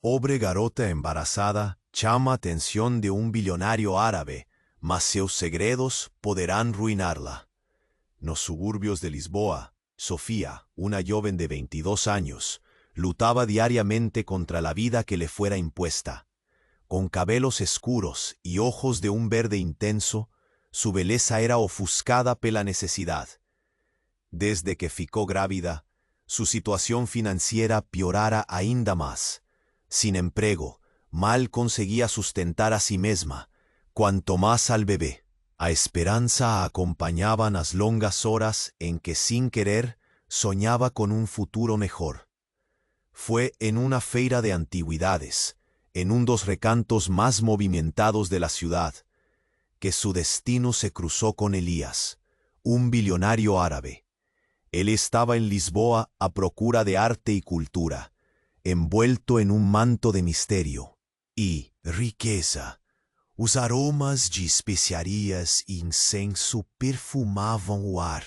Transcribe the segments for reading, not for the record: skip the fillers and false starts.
Pobre garota embarazada chama a atención de un billonario árabe, mas seus segredos poderán ruinarla. Nos suburbios de Lisboa, Sofía, una joven de 22 años, lutaba diariamente contra la vida que le fuera impuesta. Con cabelos escuros y ojos de un verde intenso, su belleza era ofuscada pela necesidad. Desde que ficou grávida, su situación financiera piorara ainda más. Sin emprego, mal conseguía sustentar a sí mesma, cuanto más al bebé. A esperanza acompañaban las longas horas en que sin querer soñaba con un futuro mejor. Fue en una feira de antigüedades, en un dos recantos más movimentados de la ciudad, que su destino se cruzó con Elías, un billonario árabe. Él estaba en Lisboa a procura de arte y cultura, envuelto en un manto de misterio y riqueza. Os aromas de especiarias e incenso perfumavam o ar,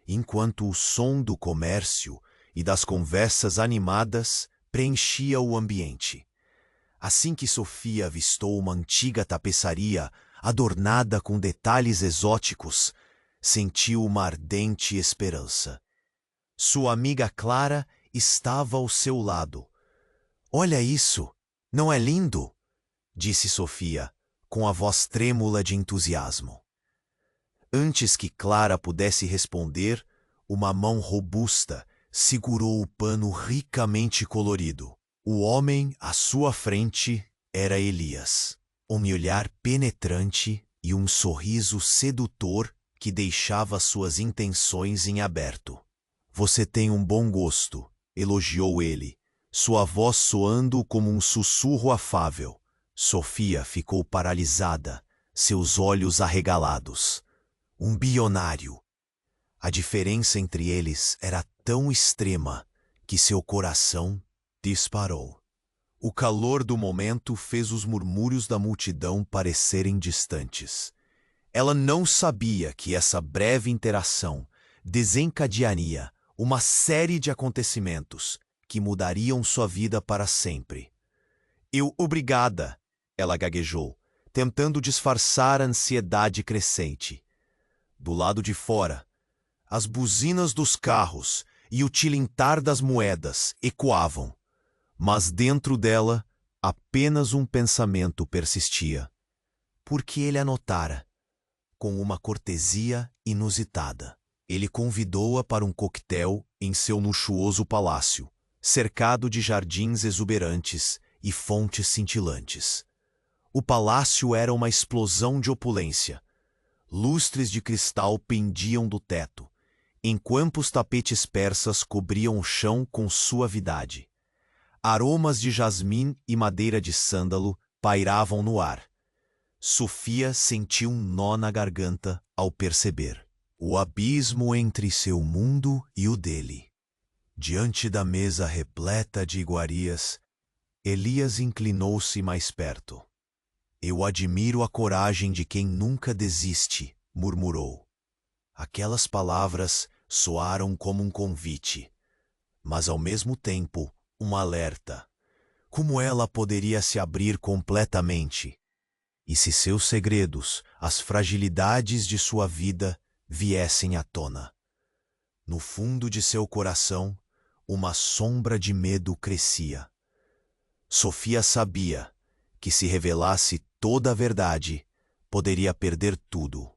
enquanto o som do comércio e das conversas animadas preenchia o ambiente. Assim que Sofia avistou uma antiga tapeçaria adornada com detalhes exóticos, sentiu uma ardente esperança. Sua amiga Clara estava ao seu lado. "Olha isso, não é lindo?" disse Sofia, com a voz trêmula de entusiasmo. Antes que Clara pudesse responder, uma mão robusta segurou o pano ricamente colorido. O homem à sua frente era Elias, um olhar penetrante e um sorriso sedutor que deixava suas intenções em aberto. "Você tem um bom gosto", elogiou ele, sua voz soando como um sussurro afável. Sofia ficou paralisada, seus olhos arregalados. Um bilionário. A diferença entre eles era tão extrema que seu coração disparou. O calor do momento fez os murmúrios da multidão parecerem distantes. Ela não sabia que essa breve interação desencadearia uma série de acontecimentos que mudariam sua vida para sempre. Obrigada, ela gaguejou, tentando disfarçar a ansiedade crescente. Do lado de fora, as buzinas dos carros e o tilintar das moedas ecoavam, mas dentro dela apenas um pensamento persistia. Por que ele a notara? Com uma cortesia inusitada. Ele convidou-a para um coquetel em seu luxuoso palácio, cercado de jardins exuberantes e fontes cintilantes. O palácio era uma explosão de opulência. Lustres de cristal pendiam do teto, enquanto os tapetes persas cobriam o chão com suavidade. Aromas de jasmim e madeira de sândalo pairavam no ar. Sofia sentiu um nó na garganta ao perceber o abismo entre seu mundo e o dele. Diante da mesa repleta de iguarias, Elias inclinou-se mais perto. "Eu admiro a coragem de quem nunca desiste", murmurou. Aquelas palavras soaram como um convite, mas ao mesmo tempo um alerta. Como ela poderia se abrir completamente? E se seus segredos, as fragilidades de sua vida, viessem à tona? No fundo de seu coração, uma sombra de medo crescia. Sofia sabia que se revelasse toda a verdade, poderia perder tudo.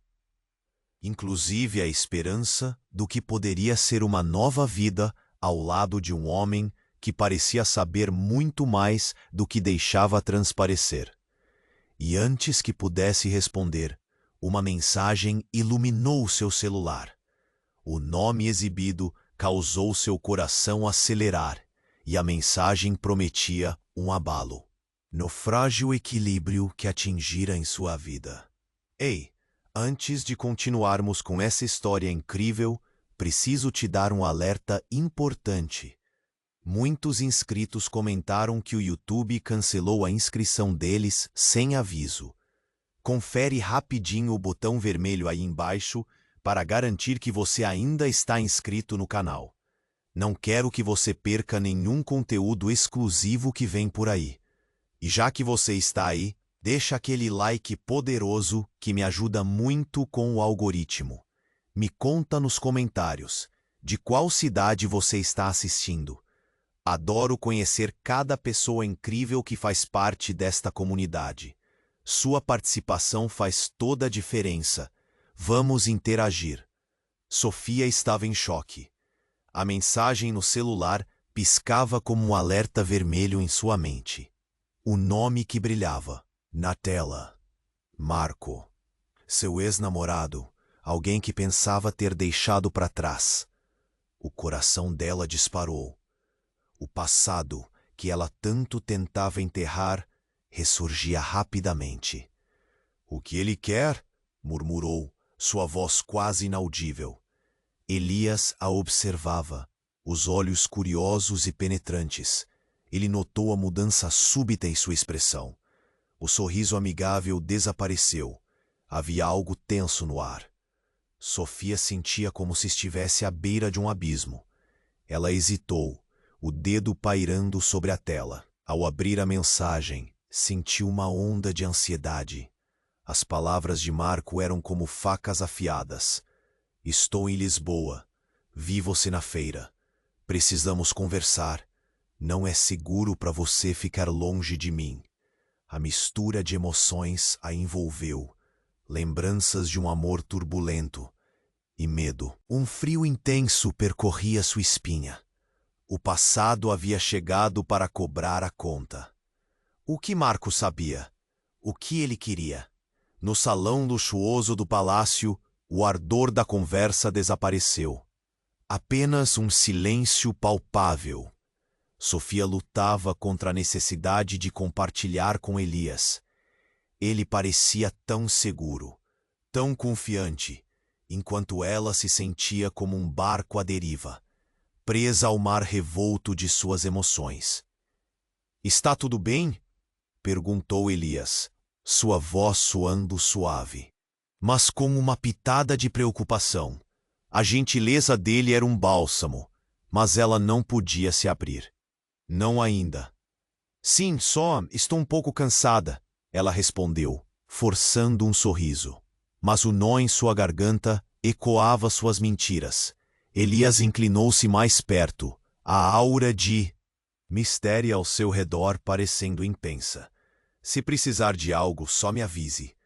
Inclusive a esperança do que poderia ser uma nova vida ao lado de um homem que parecia saber muito mais do que deixava transparecer. E antes que pudesse responder, uma mensagem iluminou seu celular. O nome exibido causou seu coração acelerar, e a mensagem prometia um abalo no frágil equilíbrio que atingira em sua vida. Ei, antes de continuarmos com essa história incrível, preciso te dar um alerta importante. Muitos inscritos comentaram que o YouTube cancelou a inscrição deles sem aviso. Confere rapidinho o botão vermelho aí embaixo para garantir que você ainda está inscrito no canal. Não quero que você perca nenhum conteúdo exclusivo que vem por aí. E já que você está aí, deixa aquele like poderoso que me ajuda muito com o algoritmo. Me conta nos comentários de qual cidade você está assistindo. Adoro conhecer cada pessoa incrível que faz parte desta comunidade. Sua participação faz toda a diferença. Vamos interagir. Sofia estava em choque. A mensagem no celular piscava como um alerta vermelho em sua mente. O nome que brilhava na tela. Marco. Seu ex-namorado. Alguém que pensava ter deixado para trás. O coração dela disparou. O passado, que ela tanto tentava enterrar, ressurgia rapidamente. O que ele quer? Murmurou, sua voz quase inaudível. Elias a observava, os olhos curiosos e penetrantes. Ele notou a mudança súbita em sua expressão. O sorriso amigável desapareceu. Havia algo tenso no ar. Sofia sentia como se estivesse à beira de um abismo. Ela hesitou, o dedo pairando sobre a tela. Ao abrir a mensagem, sentiu uma onda de ansiedade. As palavras de Marco eram como facas afiadas. Estou em Lisboa. Vi você na feira. Precisamos conversar. Não é seguro para você ficar longe de mim. A mistura de emoções a envolveu. Lembranças de um amor turbulento e medo. Um frio intenso percorria sua espinha. O passado havia chegado para cobrar a conta. O que Marco sabia? O que ele queria? No salão luxuoso do palácio, o ardor da conversa desapareceu. Apenas um silêncio palpável. Sofia lutava contra a necessidade de compartilhar com Elias. Ele parecia tão seguro, tão confiante, enquanto ela se sentia como um barco à deriva, presa ao mar revolto de suas emoções. "Está tudo bem?" perguntou Elias, sua voz soando suave, mas com uma pitada de preocupação. A gentileza dele era um bálsamo, mas ela não podia se abrir. "Não ainda." "Sim, só estou um pouco cansada," ela respondeu, forçando um sorriso. Mas o nó em sua garganta ecoava suas mentiras. Elias inclinou-se mais perto, a aura de mistério ao seu redor parecendo intensa. "Se precisar de algo, só me avise."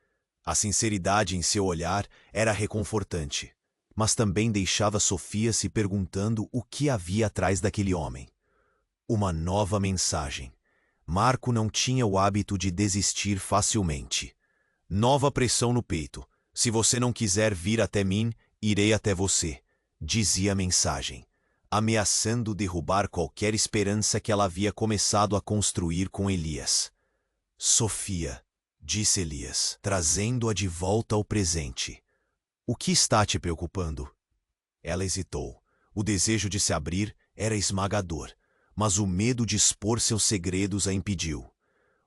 A sinceridade em seu olhar era reconfortante, mas também deixava Sofia se perguntando o que havia atrás daquele homem. Uma nova mensagem. Marco não tinha o hábito de desistir facilmente. Nova pressão no peito. "Se você não quiser vir até mim, irei até você", dizia a mensagem, ameaçando derrubar qualquer esperança que ela havia começado a construir com Elias. "Sofia", disse Elias, trazendo-a de volta ao presente. "O que está te preocupando?" Ela hesitou. O desejo de se abrir era esmagador, mas o medo de expor seus segredos a impediu.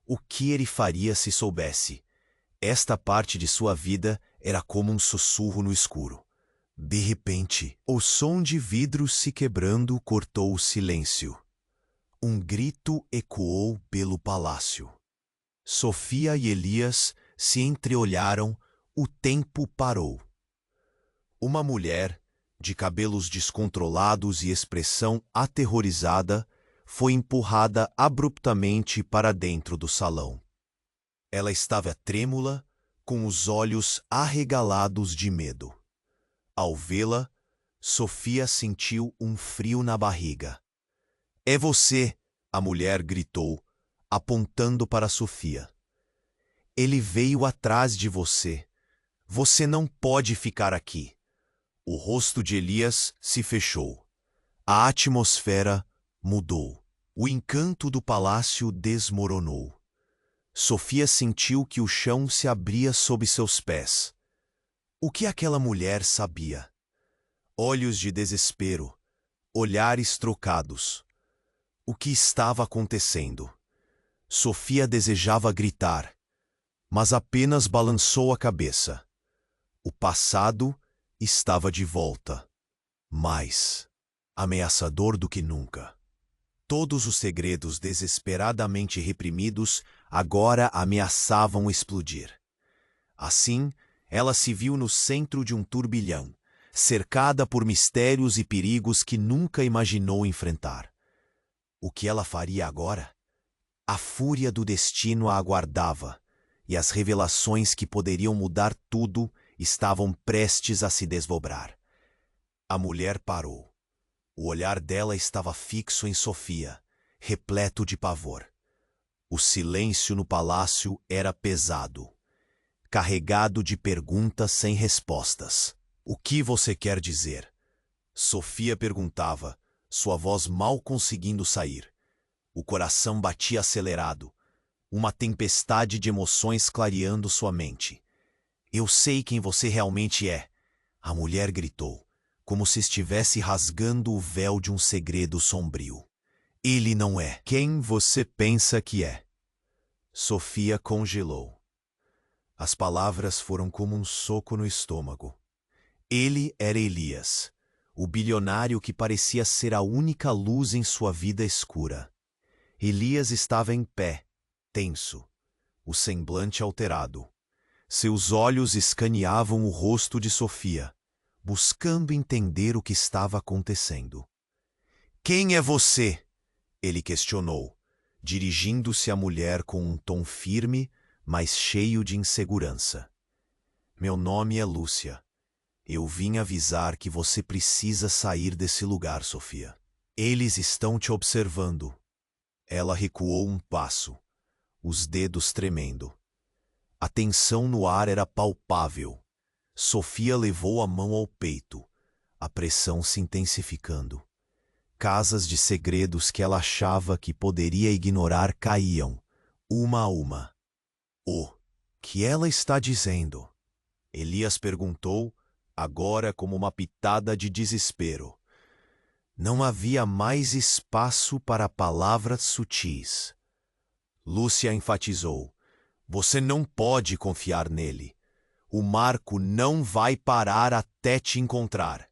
O que ele faria se soubesse? Esta parte de sua vida era como um sussurro no escuro. De repente, o som de vidros se quebrando cortou o silêncio. Um grito ecoou pelo palácio. Sofia e Elias se entreolharam, o tempo parou. Uma mulher, de cabelos descontrolados e expressão aterrorizada, foi empurrada abruptamente para dentro do salão. Ela estava trêmula, com os olhos arregalados de medo. Ao vê-la, Sofia sentiu um frio na barriga. "É você!" a mulher gritou, apontando para Sofia. "Ele veio atrás de você. Você não pode ficar aqui." O rosto de Elias se fechou. A atmosfera mudou. O encanto do palácio desmoronou. Sofia sentiu que o chão se abria sob seus pés. O que aquela mulher sabia? Olhos de desespero, olhares trocados. O que estava acontecendo? Sofia desejava gritar, mas apenas balançou a cabeça. O passado estava de volta. Mas ameaçador do que nunca. Todos os segredos desesperadamente reprimidos agora ameaçavam explodir. Assim, ela se viu no centro de um turbilhão, cercada por mistérios e perigos que nunca imaginou enfrentar. O que ela faria agora? A fúria do destino a aguardava, e as revelações que poderiam mudar tudo estavam prestes a se desdobrar. A mulher parou. O olhar dela estava fixo em Sofia, repleto de pavor. O silêncio no palácio era pesado, carregado de perguntas sem respostas. O que você quer dizer? Sofia perguntava, sua voz mal conseguindo sair. O coração batia acelerado, uma tempestade de emoções clareando sua mente. Eu sei quem você realmente é, a mulher gritou, como se estivesse rasgando o véu de um segredo sombrio. Ele não é quem você pensa que é. Sofia congelou. As palavras foram como um soco no estômago. Ele era Elias, o bilionário que parecia ser a única luz em sua vida escura. Elias estava em pé, tenso, o semblante alterado. Seus olhos escaneavam o rosto de Sofia, buscando entender o que estava acontecendo. Quem é você? Ele questionou, dirigindo-se à mulher com um tom firme, mas cheio de insegurança. Meu nome é Lúcia. Eu vim avisar que você precisa sair desse lugar, Sofia. Eles estão te observando. Ela recuou um passo, os dedos tremendo. A tensão no ar era palpável. Sofia levou a mão ao peito, a pressão se intensificando. Casas de segredos que ela achava que poderia ignorar caíam, uma a uma. O que ela está dizendo? Elias perguntou, agora como uma pitada de desespero. Não havia mais espaço para palavras sutis. Lúcia enfatizou. Você não pode confiar nele. O Marco não vai parar até te encontrar.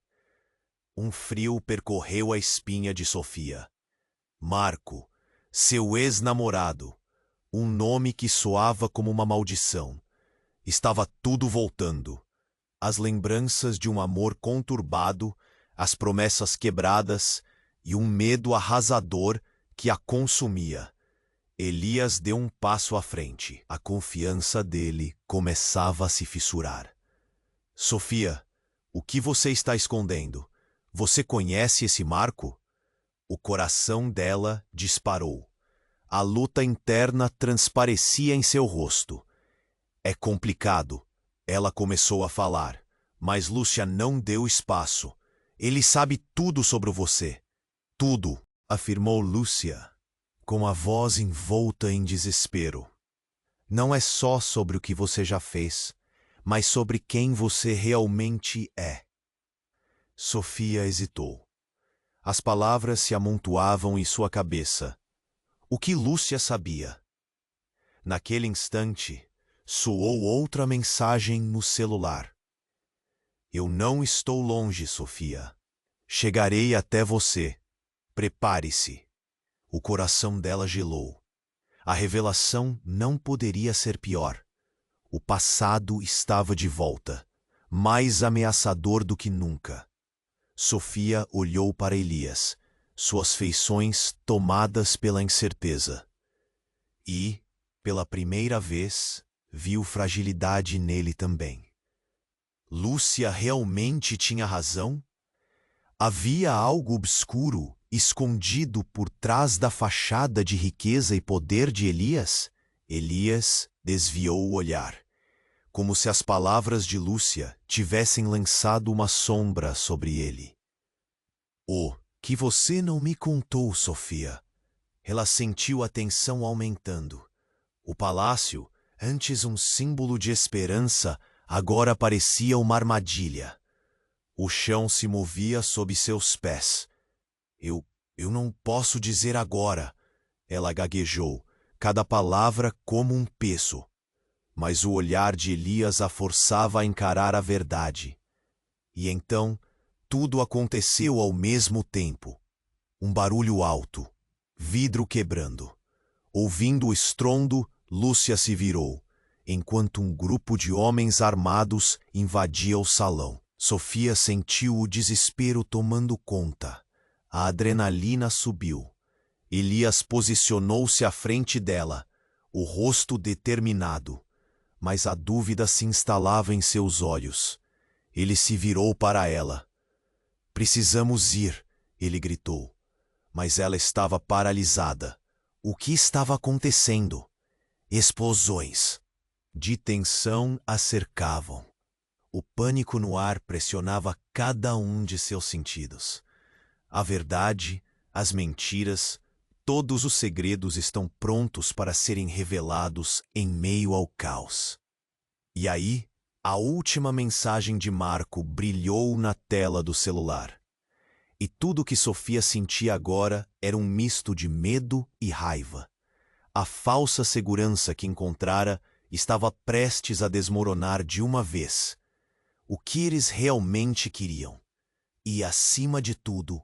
Um frio percorreu a espinha de Sofia. Marco, seu ex-namorado, um nome que soava como uma maldição. Estava tudo voltando. As lembranças de um amor conturbado, as promessas quebradas e um medo arrasador que a consumia. Elias deu um passo à frente. A confiança dele começava a se fissurar. Sofia, o que você está escondendo? Você conhece esse Marco? O coração dela disparou. A luta interna transparecia em seu rosto. É complicado. Ela começou a falar, mas Lúcia não deu espaço. Ele sabe tudo sobre você. Tudo, afirmou Lúcia, com a voz envolta em desespero. Não é só sobre o que você já fez, mas sobre quem você realmente é. Sofia hesitou. As palavras se amontoavam em sua cabeça. O que Lúcia sabia? Naquele instante, soou outra mensagem no celular. Eu não estou longe, Sofia. Chegarei até você. Prepare-se. O coração dela gelou. A revelação não poderia ser pior. O passado estava de volta, mais ameaçador do que nunca. Sofia olhou para Elias, suas feições tomadas pela incerteza. E, pela primeira vez, viu fragilidade nele também. Lúcia realmente tinha razão? Havia algo obscuro, escondido por trás da fachada de riqueza e poder de Elias? Elias desviou o olhar, como se as palavras de Lúcia tivessem lançado uma sombra sobre ele. O que você não me contou, Sofia? Ela sentiu a tensão aumentando. O palácio, antes um símbolo de esperança, agora parecia uma armadilha. O chão se movia sob seus pés. Eu não posso dizer agora, ela gaguejou, cada palavra como um peso. Mas o olhar de Elias a forçava a encarar a verdade. E então, tudo aconteceu ao mesmo tempo. Um barulho alto, vidro quebrando. Ouvindo o estrondo, Lúcia se virou, enquanto um grupo de homens armados invadia o salão. Sofia sentiu o desespero tomando conta. A adrenalina subiu. Elias posicionou-se à frente dela, o rosto determinado, mas a dúvida se instalava em seus olhos. Ele se virou para ela. "Precisamos ir", ele gritou. Mas ela estava paralisada. O que estava acontecendo? Explosões de tensão a cercavam. O pânico no ar pressionava cada um de seus sentidos. A verdade, as mentiras, todos os segredos estão prontos para serem revelados em meio ao caos. E aí, a última mensagem de Marco brilhou na tela do celular. E tudo que Sofia sentia agora era um misto de medo e raiva. A falsa segurança que encontrara estava prestes a desmoronar de uma vez. O que eles realmente queriam? E, acima de tudo,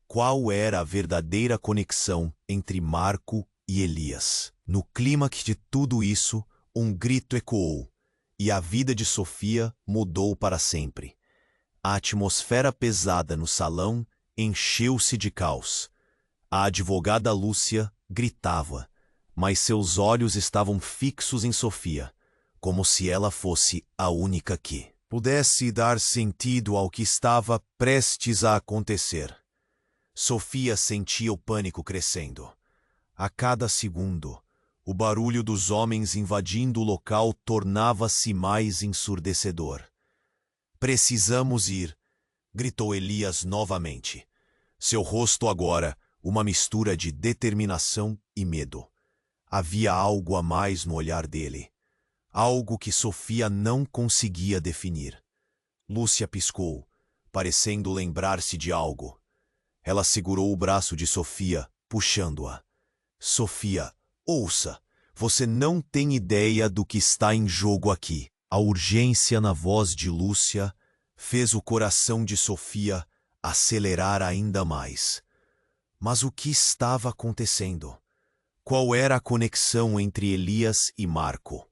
qual era a verdadeira conexão entre Marco e Elias? No clímax de tudo isso, um grito ecoou, e a vida de Sofia mudou para sempre. A atmosfera pesada no salão encheu-se de caos. A advogada Lúcia gritava, mas seus olhos estavam fixos em Sofia, como se ela fosse a única que pudesse dar sentido ao que estava prestes a acontecer. Sofia sentia o pânico crescendo. A cada segundo, o barulho dos homens invadindo o local tornava-se mais ensurdecedor. "Precisamos ir", gritou Elias novamente. Seu rosto agora, uma mistura de determinação e medo. Havia algo a mais no olhar dele. Algo que Sofia não conseguia definir. Lúcia piscou, parecendo lembrar-se de algo. Ela segurou o braço de Sofia, puxando-a. "Sofia, ouça, você não tem ideia do que está em jogo aqui." A urgência na voz de Lúcia fez o coração de Sofia acelerar ainda mais. Mas o que estava acontecendo? Qual era a conexão entre Elias e Marco?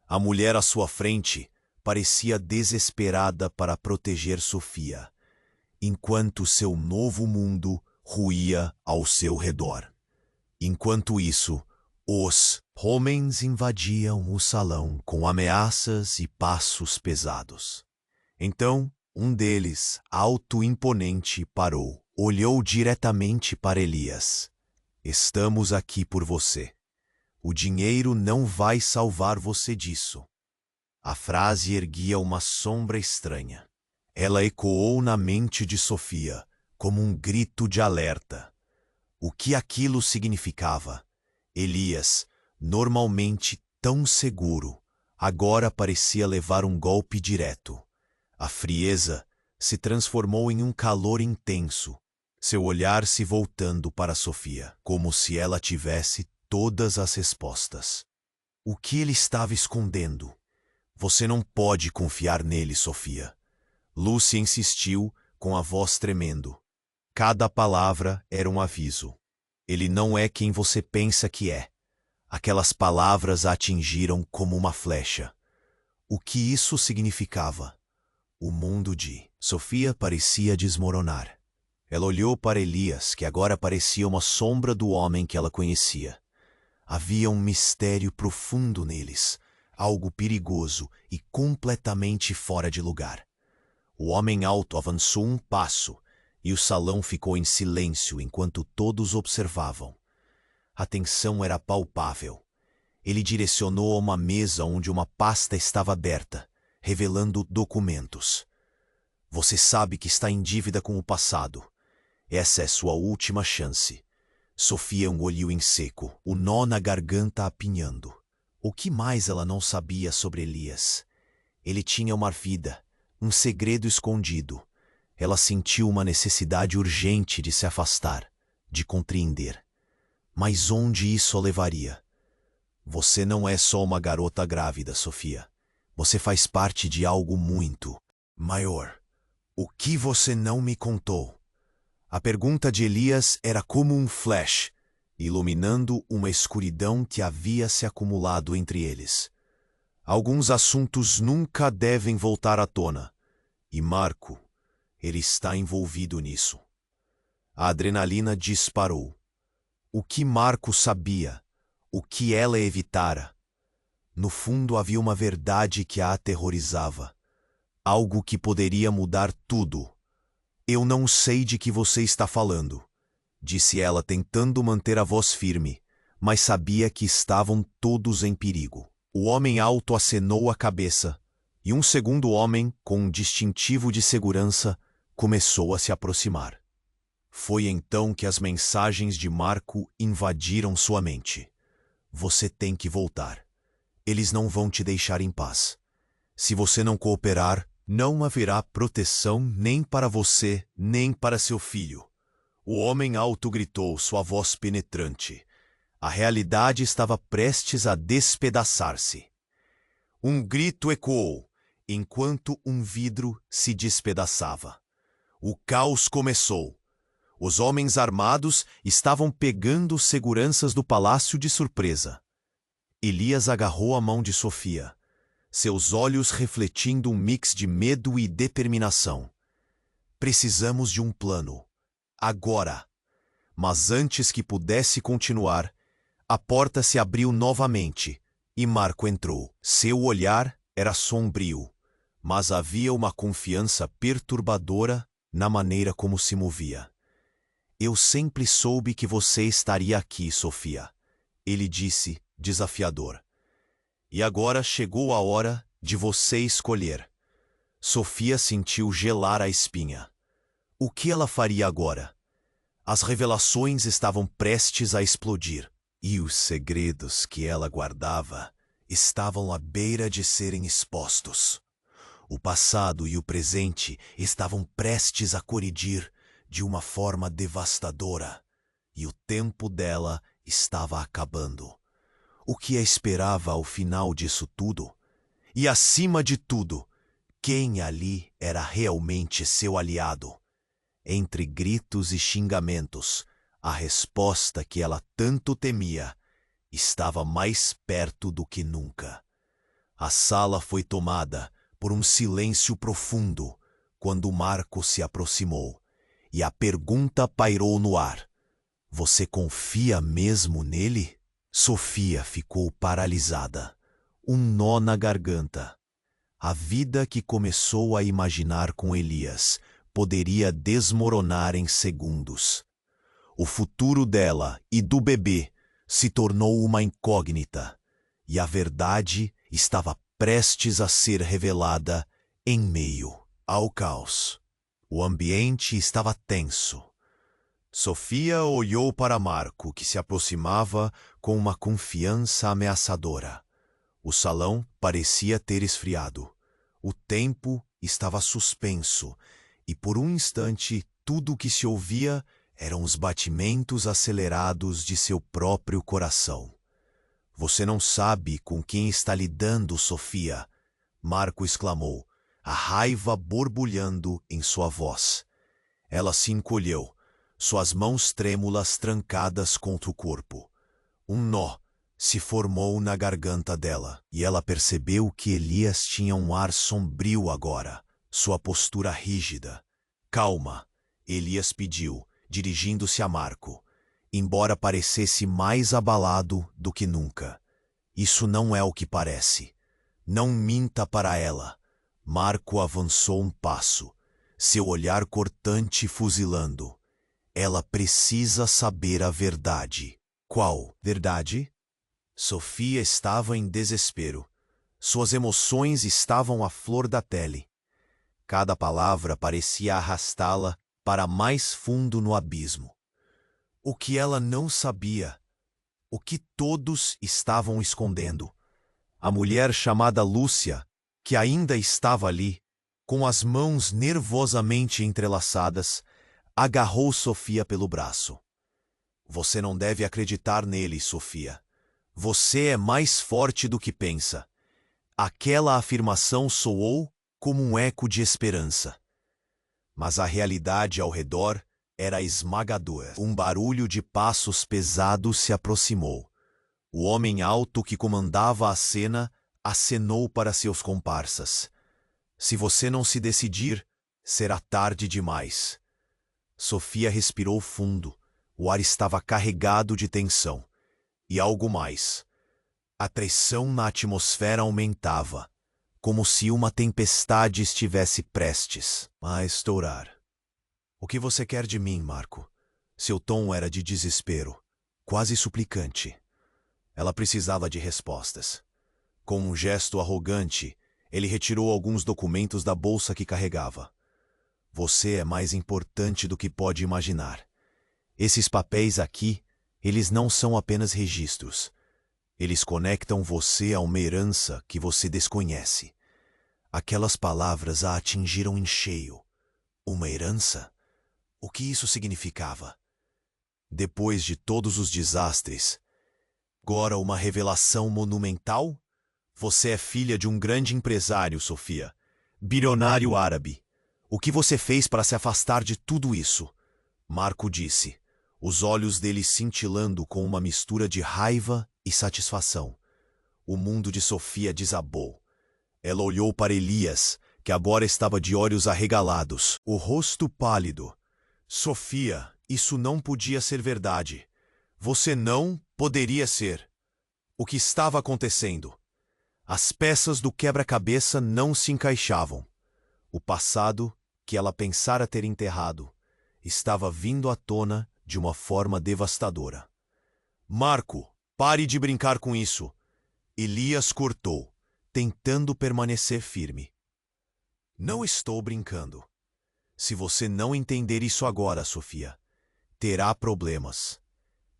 A mulher à sua frente parecia desesperada para proteger Sofia, enquanto seu novo mundo ruía ao seu redor. Enquanto isso, os homens invadiam o salão com ameaças e passos pesados. Então, um deles, alto e imponente, parou. Olhou diretamente para Elias. "Estamos aqui por você. O dinheiro não vai salvar você disso." A frase erguia uma sombra estranha. Ela ecoou na mente de Sofia, como um grito de alerta. O que aquilo significava? Elias, normalmente tão seguro, agora parecia levar um golpe direto. A frieza se transformou em um calor intenso, seu olhar se voltando para Sofia, como se ela tivesse todas as respostas. O que ele estava escondendo? "Você não pode confiar nele, Sofia." Lúcia insistiu, com a voz tremendo. Cada palavra era um aviso. "Ele não é quem você pensa que é." Aquelas palavras a atingiram como uma flecha. O que isso significava? O mundo de Sofia parecia desmoronar. Ela olhou para Elias, que agora parecia uma sombra do homem que ela conhecia. Havia um mistério profundo neles, algo perigoso e completamente fora de lugar. O homem alto avançou um passo, e o salão ficou em silêncio enquanto todos observavam. A tensão era palpável. Ele direcionou a uma mesa onde uma pasta estava aberta, revelando documentos. "Você sabe que está em dívida com o passado. Essa é sua última chance." Sofia engoliu em seco, o nó na garganta apinhando. O que mais ela não sabia sobre Elias? Ele tinha uma vida, um segredo escondido. Ela sentiu uma necessidade urgente de se afastar, de compreender. Mas onde isso a levaria? "Você não é só uma garota grávida, Sofia. Você faz parte de algo muito maior." O que você não me contou? A pergunta de Elias era como um flash, iluminando uma escuridão que havia se acumulado entre eles. Alguns assuntos nunca devem voltar à tona, e Marco, ele está envolvido nisso. A adrenalina disparou. O que Marco sabia? O que ela evitara? No fundo havia uma verdade que a aterrorizava. Algo que poderia mudar tudo. Eu não sei de que você está falando, disse ela tentando manter a voz firme, mas sabia que estavam todos em perigo. O homem alto acenou a cabeça, e um segundo homem, com um distintivo de segurança, começou a se aproximar. Foi então que as mensagens de Marco invadiram sua mente. Você tem que voltar. Eles não vão te deixar em paz. Se você não cooperar, não haverá proteção nem para você, nem para seu filho. O homem alto gritou, sua voz penetrante. A realidade estava prestes a despedaçar-se. Um grito ecoou, enquanto um vidro se despedaçava. O caos começou. Os homens armados estavam pegando seguranças do palácio de surpresa. Elias agarrou a mão de Sofia, seus olhos refletindo um mix de medo e determinação. Precisamos de um plano. Agora. Mas antes que pudesse continuar, a porta se abriu novamente e Marco entrou. Seu olhar era sombrio, mas havia uma confiança perturbadora na maneira como se movia. Eu sempre soube que você estaria aqui, Sofia, ele disse, desafiador. E agora chegou a hora de você escolher. Sofia sentiu gelar a espinha. O que ela faria agora? As revelações estavam prestes a explodir, e os segredos que ela guardava estavam à beira de serem expostos. O passado e o presente estavam prestes a colidir de uma forma devastadora, e o tempo dela estava acabando. O que a esperava ao final disso tudo? E acima de tudo, quem ali era realmente seu aliado? Entre gritos e xingamentos, a resposta que ela tanto temia estava mais perto do que nunca. A sala foi tomada por um silêncio profundo quando Marco se aproximou, e a pergunta pairou no ar. Você confia mesmo nele? Sofia ficou paralisada, um nó na garganta. A vida que começou a imaginar com Elias poderia desmoronar em segundos. O futuro dela e do bebê se tornou uma incógnita, e a verdade estava prestes a ser revelada em meio ao caos. O ambiente estava tenso. Sofia olhou para Marco, que se aproximava com uma confiança ameaçadora. O salão parecia ter esfriado. O tempo estava suspenso, e por um instante tudo o que se ouvia eram os batimentos acelerados de seu próprio coração. Você não sabe com quem está lidando, Sofia, Marco exclamou, a raiva borbulhando em sua voz. Ela se encolheu, suas mãos trêmulas trancadas contra o corpo. Um nó se formou na garganta dela, e ela percebeu que Elias tinha um ar sombrio agora, sua postura rígida. Calma, Elias pediu, dirigindo-se a Marco, embora parecesse mais abalado do que nunca. Isso não é o que parece. Não minta para ela. Marco avançou um passo, seu olhar cortante fuzilando. Ela precisa saber a verdade. Qual verdade? Sofia estava em desespero. Suas emoções estavam à flor da pele. Cada palavra parecia arrastá-la para mais fundo no abismo. O que ela não sabia, o que todos estavam escondendo. A mulher chamada Lúcia, que ainda estava ali, com as mãos nervosamente entrelaçadas, agarrou Sofia pelo braço. Você não deve acreditar nele, Sofia. Você é mais forte do que pensa. Aquela afirmação soou como um eco de esperança. Mas a realidade ao redor era esmagadora. Um barulho de passos pesados se aproximou. O homem alto que comandava a cena acenou para seus comparsas. Se você não se decidir, será tarde demais. Sofia respirou fundo. O ar estava carregado de tensão. E algo mais. A pressão na atmosfera aumentava, como se uma tempestade estivesse prestes a estourar. O que você quer de mim, Marco? Seu tom era de desespero, quase suplicante. Ela precisava de respostas. Com um gesto arrogante, ele retirou alguns documentos da bolsa que carregava. Você é mais importante do que pode imaginar. Esses papéis aqui, eles não são apenas registros. Eles conectam você a uma herança que você desconhece. Aquelas palavras a atingiram em cheio. Uma herança? O que isso significava? Depois de todos os desastres, agora uma revelação monumental? Você é filha de um grande empresário, Sofia. Bilionário árabe. O que você fez para se afastar de tudo isso? Marco disse, os olhos dele cintilando com uma mistura de raiva e satisfação. O mundo de Sofia desabou. Ela olhou para Elias, que agora estava de olhos arregalados, o rosto pálido. Sofia, isso não podia ser verdade. Você não poderia ser. O que estava acontecendo? As peças do quebra-cabeça não se encaixavam. O passado, que ela pensara ter enterrado, estava vindo à tona de uma forma devastadora. Marco, pare de brincar com isso. Elias cortou, tentando permanecer firme. Não estou brincando. Se você não entender isso agora, Sofia, terá problemas.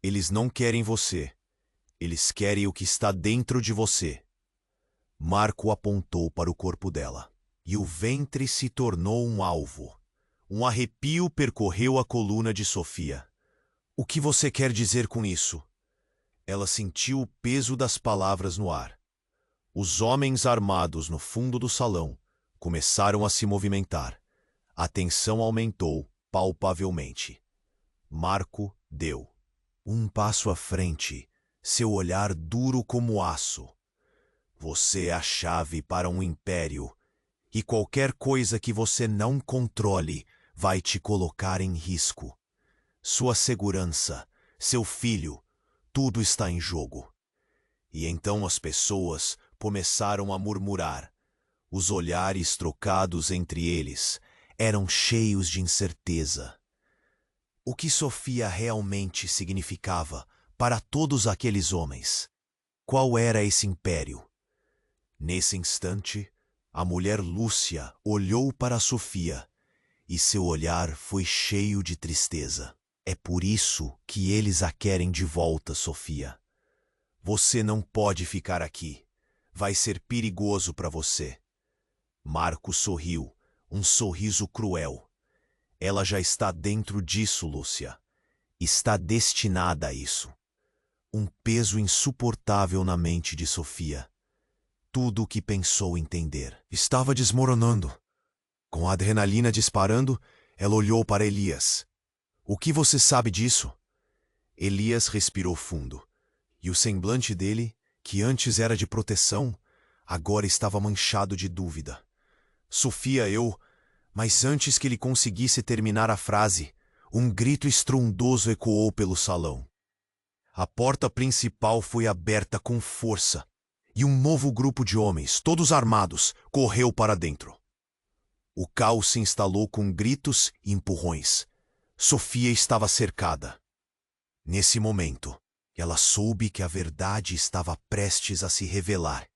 Eles não querem você. Eles querem o que está dentro de você. Marco apontou para o corpo dela, e o ventre se tornou um alvo. Um arrepio percorreu a coluna de Sofia. O que você quer dizer com isso? Ela sentiu o peso das palavras no ar. Os homens armados no fundo do salão começaram a se movimentar. A tensão aumentou palpavelmente. Marco deu um passo à frente, seu olhar duro como aço. Você é a chave para um império, e qualquer coisa que você não controle vai te colocar em risco. Sua segurança, seu filho, tudo está em jogo. E então as pessoas começaram a murmurar. Os olhares trocados entre eles eram cheios de incerteza. O que Sofia realmente significava para todos aqueles homens? Qual era esse império? Nesse instante, a mulher Lúcia olhou para Sofia e seu olhar foi cheio de tristeza. É por isso que eles a querem de volta, Sofia. Você não pode ficar aqui. Vai ser perigoso para você. Marco sorriu, um sorriso cruel. Ela já está dentro disso, Lúcia. Está destinada a isso. Um peso insuportável na mente de Sofia. Tudo o que pensou entender estava desmoronando. Com a adrenalina disparando, ela olhou para Elias. O que você sabe disso? Elias respirou fundo, e o semblante dele, que antes era de proteção, agora estava manchado de dúvida. Sofia, Mas antes que ele conseguisse terminar a frase, um grito estrondoso ecoou pelo salão. A porta principal foi aberta com força, e um novo grupo de homens, todos armados, correu para dentro. O caos se instalou com gritos e empurrões. Sofia estava cercada. Nesse momento, ela soube que a verdade estava prestes a se revelar,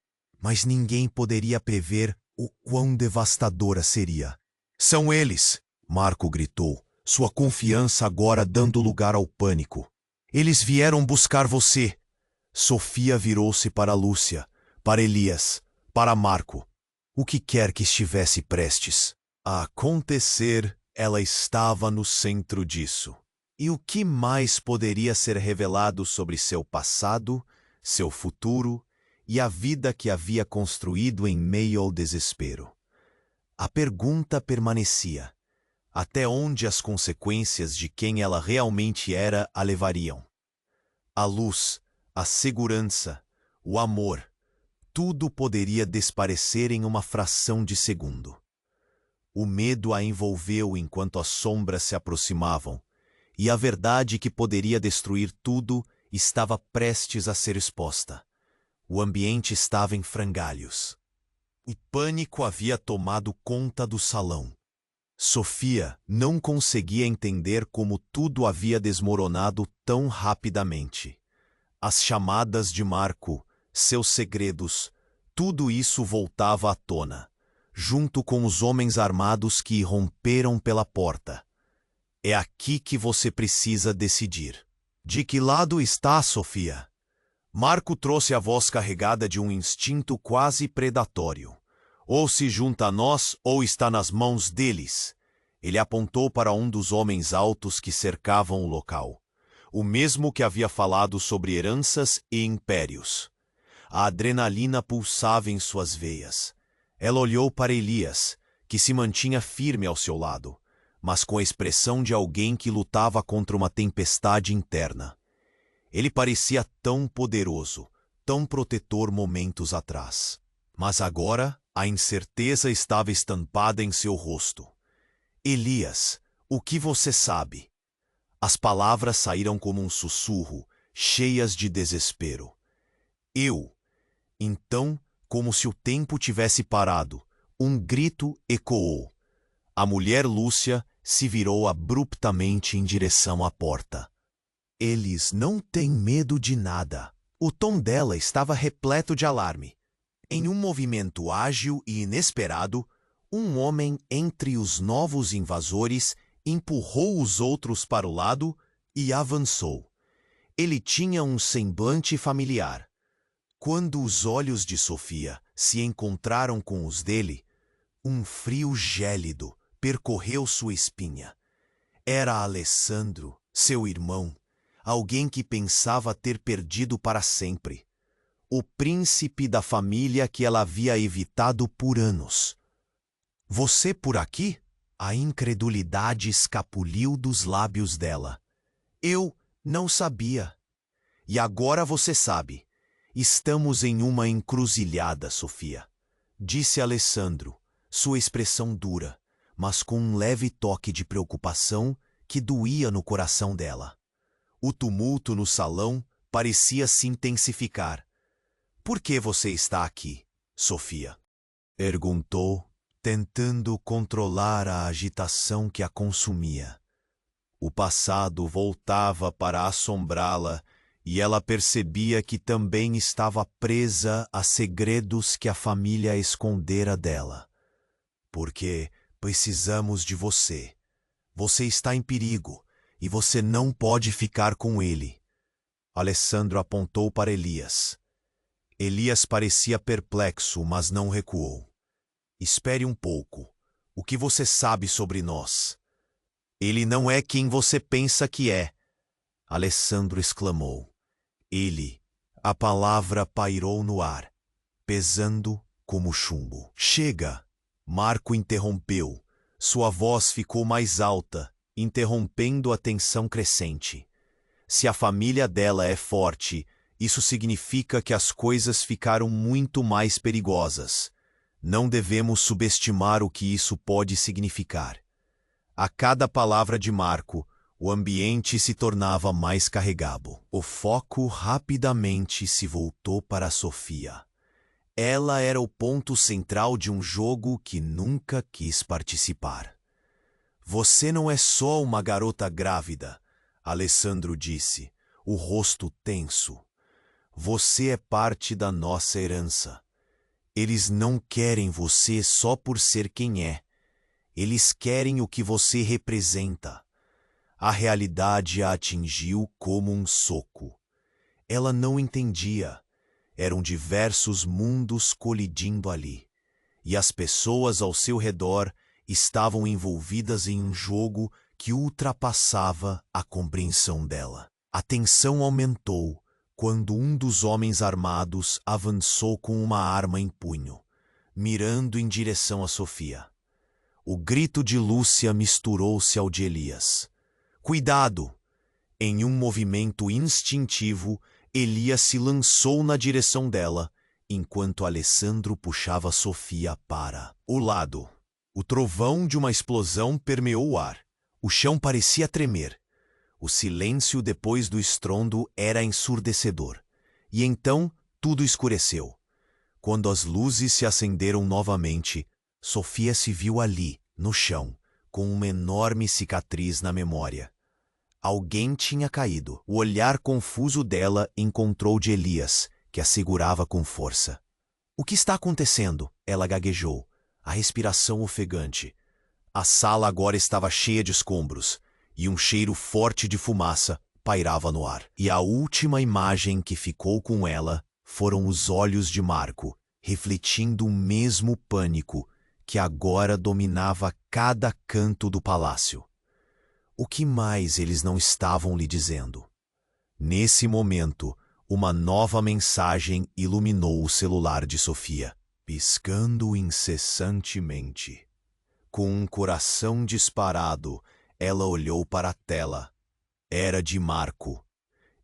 mas ninguém poderia prever o quão devastadora seria. São eles! Marco gritou, sua confiança agora dando lugar ao pânico. Eles vieram buscar você. Sofia virou-se para Lúcia, para Elias, para Marco. O que quer que estivesse prestes a acontecer, ela estava no centro disso. E o que mais poderia ser revelado sobre seu passado, seu futuro e a vida que havia construído em meio ao desespero? A pergunta permanecia. até onde as consequências de quem ela realmente era a levariam. A luz, a segurança, o amor, tudo poderia desaparecer em uma fração de segundo. O medo a envolveu enquanto as sombras se aproximavam, e a verdade que poderia destruir tudo estava prestes a ser exposta. O ambiente estava em frangalhos. O pânico havia tomado conta do salão. Sofia não conseguia entender como tudo havia desmoronado tão rapidamente. As chamadas de Marco, seus segredos, tudo isso voltava à tona, junto com os homens armados que irromperam pela porta. É aqui que você precisa decidir. De que lado está Sofia? Marco trouxe a voz carregada de um instinto quase predatório. Ou se junta a nós, ou está nas mãos deles. Ele apontou para um dos homens altos que cercavam o local. O mesmo que havia falado sobre heranças e impérios. A adrenalina pulsava em suas veias. Ela olhou para Elias, que se mantinha firme ao seu lado, mas com a expressão de alguém que lutava contra uma tempestade interna. Ele parecia tão poderoso, tão protetor momentos atrás. Mas agora, a incerteza estava estampada em seu rosto. Elias, o que você sabe? As palavras saíram como um sussurro, cheias de desespero. Eu. Então, como se o tempo tivesse parado, um grito ecoou. A mulher Lúcia se virou abruptamente em direção à porta. Eles não têm medo de nada. O tom dela estava repleto de alarme. Em um movimento ágil e inesperado, um homem entre os novos invasores empurrou os outros para o lado e avançou. Ele tinha um semblante familiar. Quando os olhos de Sofia se encontraram com os dele, um frio gélido percorreu sua espinha. Era Alessandro, seu irmão, alguém que pensava ter perdido para sempre. O príncipe da família que ela havia evitado por anos. Você por aqui? A incredulidade escapuliu dos lábios dela. Eu não sabia. E agora você sabe. Estamos em uma encruzilhada, Sofia. Disse Alessandro, sua expressão dura, mas com um leve toque de preocupação que doía no coração dela. O tumulto no salão parecia se intensificar. Por que você está aqui, Sofia? Perguntou, tentando controlar a agitação que a consumia. O passado voltava para assombrá-la e ela percebia que também estava presa a segredos que a família escondera dela. Porque precisamos de você. Você está em perigo e você não pode ficar com ele. Alessandro apontou para Elias. Elias parecia perplexo, mas não recuou. Espere um pouco. O que você sabe sobre nós? Ele não é quem você pensa que é. Alessandro exclamou. Ele. A palavra pairou no ar, pesando como chumbo. Chega! Marco interrompeu. Sua voz ficou mais alta, interrompendo a tensão crescente. Se a família dela é forte, isso significa que as coisas ficaram muito mais perigosas. Não devemos subestimar o que isso pode significar. A cada palavra de Marco, o ambiente se tornava mais carregado. O foco rapidamente se voltou para Sofia. Ela era o ponto central de um jogo que nunca quis participar. Você não é só uma garota grávida, Alessandro disse, o rosto tenso. Você é parte da nossa herança. Eles não querem você só por ser quem é. Eles querem o que você representa. A realidade a atingiu como um soco. Ela não entendia. Eram diversos mundos colidindo ali. E as pessoas ao seu redor estavam envolvidas em um jogo que ultrapassava a compreensão dela. A tensão aumentou quando um dos homens armados avançou com uma arma em punho, mirando em direção a Sofia. O grito de Lúcia misturou-se ao de Elias. Cuidado! Em um movimento instintivo, Elias se lançou na direção dela, enquanto Alessandro puxava Sofia para o lado. O trovão de uma explosão permeou o ar. O chão parecia tremer. O silêncio depois do estrondo era ensurdecedor. E então tudo escureceu. Quando as luzes se acenderam novamente, Sofia se viu ali, no chão, com uma enorme cicatriz na memória. Alguém tinha caído. O olhar confuso dela encontrou de Elias, que a segurava com força. "O que está acontecendo?" Ela gaguejou, a respiração ofegante. A sala agora estava cheia de escombros, e um cheiro forte de fumaça pairava no ar. E a última imagem que ficou com ela foram os olhos de Marco, refletindo o mesmo pânico que agora dominava cada canto do palácio. O que mais eles não estavam lhe dizendo? Nesse momento, uma nova mensagem iluminou o celular de Sofia, piscando incessantemente. Com um coração disparado, ela olhou para a tela. Era de Marco.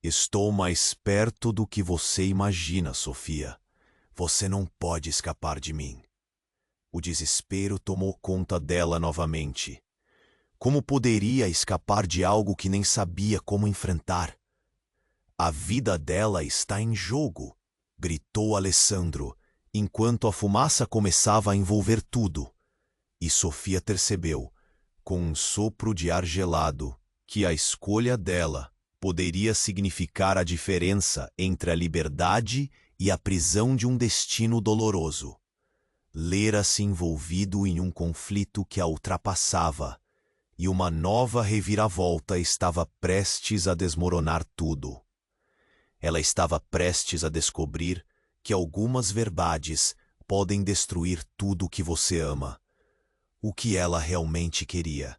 "Estou mais perto do que você imagina, Sofia. Você não pode escapar de mim." O desespero tomou conta dela novamente. Como poderia escapar de algo que nem sabia como enfrentar? "A vida dela está em jogo", gritou Alessandro, enquanto a fumaça começava a envolver tudo. E Sofia percebeu, com um sopro de ar gelado, que a escolha dela poderia significar a diferença entre a liberdade e a prisão de um destino doloroso. Lera-se envolvido em um conflito que a ultrapassava, e uma nova reviravolta estava prestes a desmoronar tudo. Ela estava prestes a descobrir que algumas verdades podem destruir tudo o que você ama. O que ela realmente queria?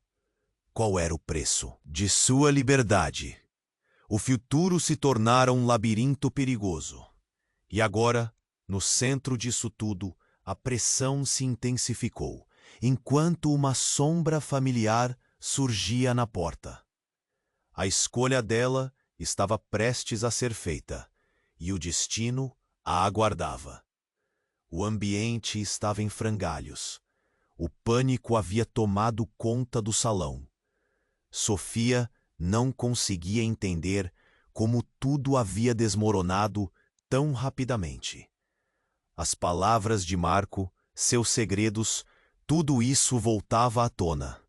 Qual era o preço de sua liberdade? O futuro se tornara um labirinto perigoso. E agora, no centro disso tudo, a pressão se intensificou, enquanto uma sombra familiar surgia na porta. A escolha dela estava prestes a ser feita, e o destino a aguardava. O ambiente estava em frangalhos. O pânico havia tomado conta do salão. Sofia não conseguia entender como tudo havia desmoronado tão rapidamente. As palavras de Marco, seus segredos, tudo isso voltava à tona,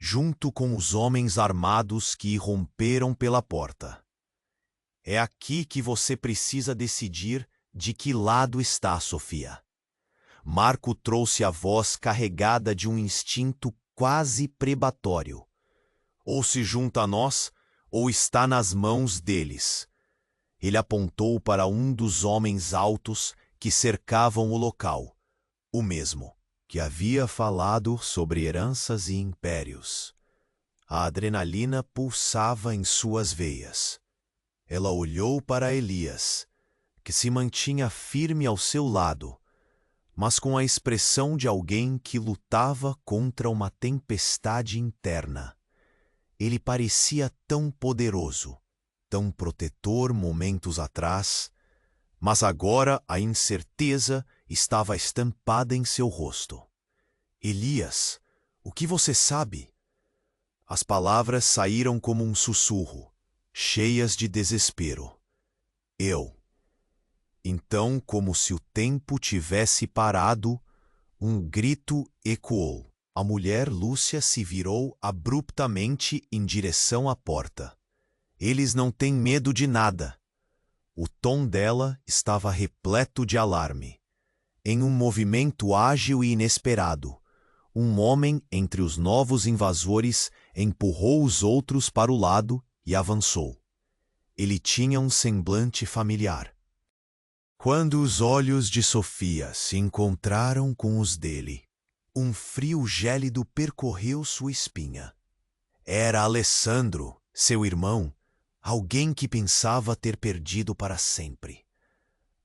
junto com os homens armados que irromperam pela porta. "É aqui que você precisa decidir de que lado está, Sofia." Marco trouxe a voz carregada de um instinto quase prebatório. "Ou se junta a nós, ou está nas mãos deles." Ele apontou para um dos homens altos que cercavam o local, o mesmo que havia falado sobre heranças e impérios. A adrenalina pulsava em suas veias. Ela olhou para Elias, que se mantinha firme ao seu lado, mas com a expressão de alguém que lutava contra uma tempestade interna. Ele parecia tão poderoso, tão protetor momentos atrás, mas agora a incerteza estava estampada em seu rosto. "Elias, o que você sabe?" As palavras saíram como um sussurro, cheias de desespero. "Eu." Então, como se o tempo tivesse parado, um grito ecoou. A mulher Lúcia se virou abruptamente em direção à porta. "Eles não têm medo de nada." O tom dela estava repleto de alarme. Em um movimento ágil e inesperado, um homem entre os novos invasores empurrou os outros para o lado e avançou. Ele tinha um semblante familiar. Quando os olhos de Sofia se encontraram com os dele, um frio gélido percorreu sua espinha. Era Alessandro, seu irmão, alguém que pensava ter perdido para sempre.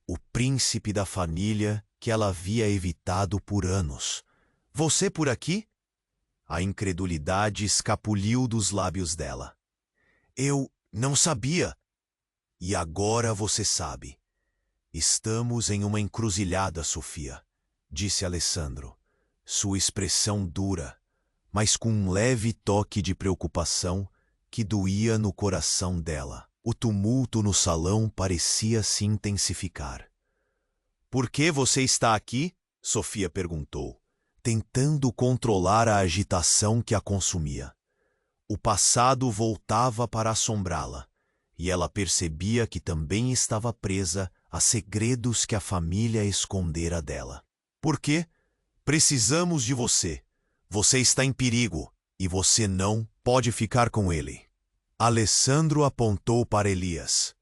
O príncipe da família que ela havia evitado por anos. "Você por aqui?" A incredulidade escapuliu dos lábios dela. Eu não sabia. E agora você sabe. Estamos em uma encruzilhada, Sofia, disse Alessandro. Sua expressão dura, mas com um leve toque de preocupação que doía no coração dela. O tumulto no salão parecia se intensificar. Por que você está aqui? Sofia perguntou, tentando controlar a agitação que a consumia. O passado voltava para assombrá-la, e ela percebia que também estava presa a segredos que a família escondera dela. Por quê? Precisamos de você. Você está em perigo, e você não pode ficar com ele. Alessandro apontou para Elias.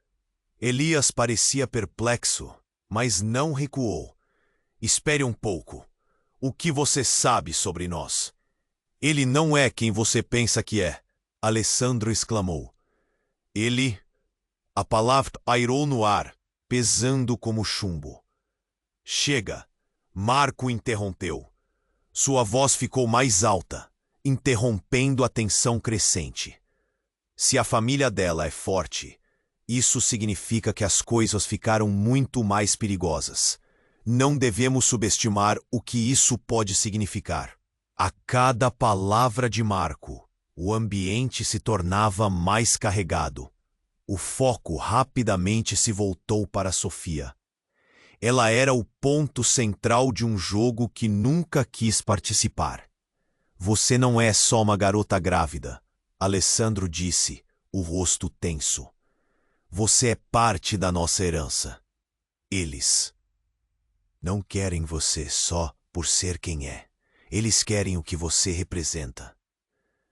Elias parecia perplexo, mas não recuou. Espere um pouco. O que você sabe sobre nós? Ele não é quem você pensa que é, Alessandro exclamou. Ele... A palavra pairou no ar, pesando como chumbo. Chega, Marco interrompeu. Sua voz ficou mais alta, interrompendo a tensão crescente. Se a família dela é forte, isso significa que as coisas ficaram muito mais perigosas. Não devemos subestimar o que isso pode significar. A cada palavra de Marco, o ambiente se tornava mais carregado. O foco rapidamente se voltou para Sofia. Ela era o ponto central de um jogo que nunca quis participar. Você não é só uma garota grávida, Alessandro disse, o rosto tenso. Você é parte da nossa herança. Eles não querem você só por ser quem é. Eles querem o que você representa.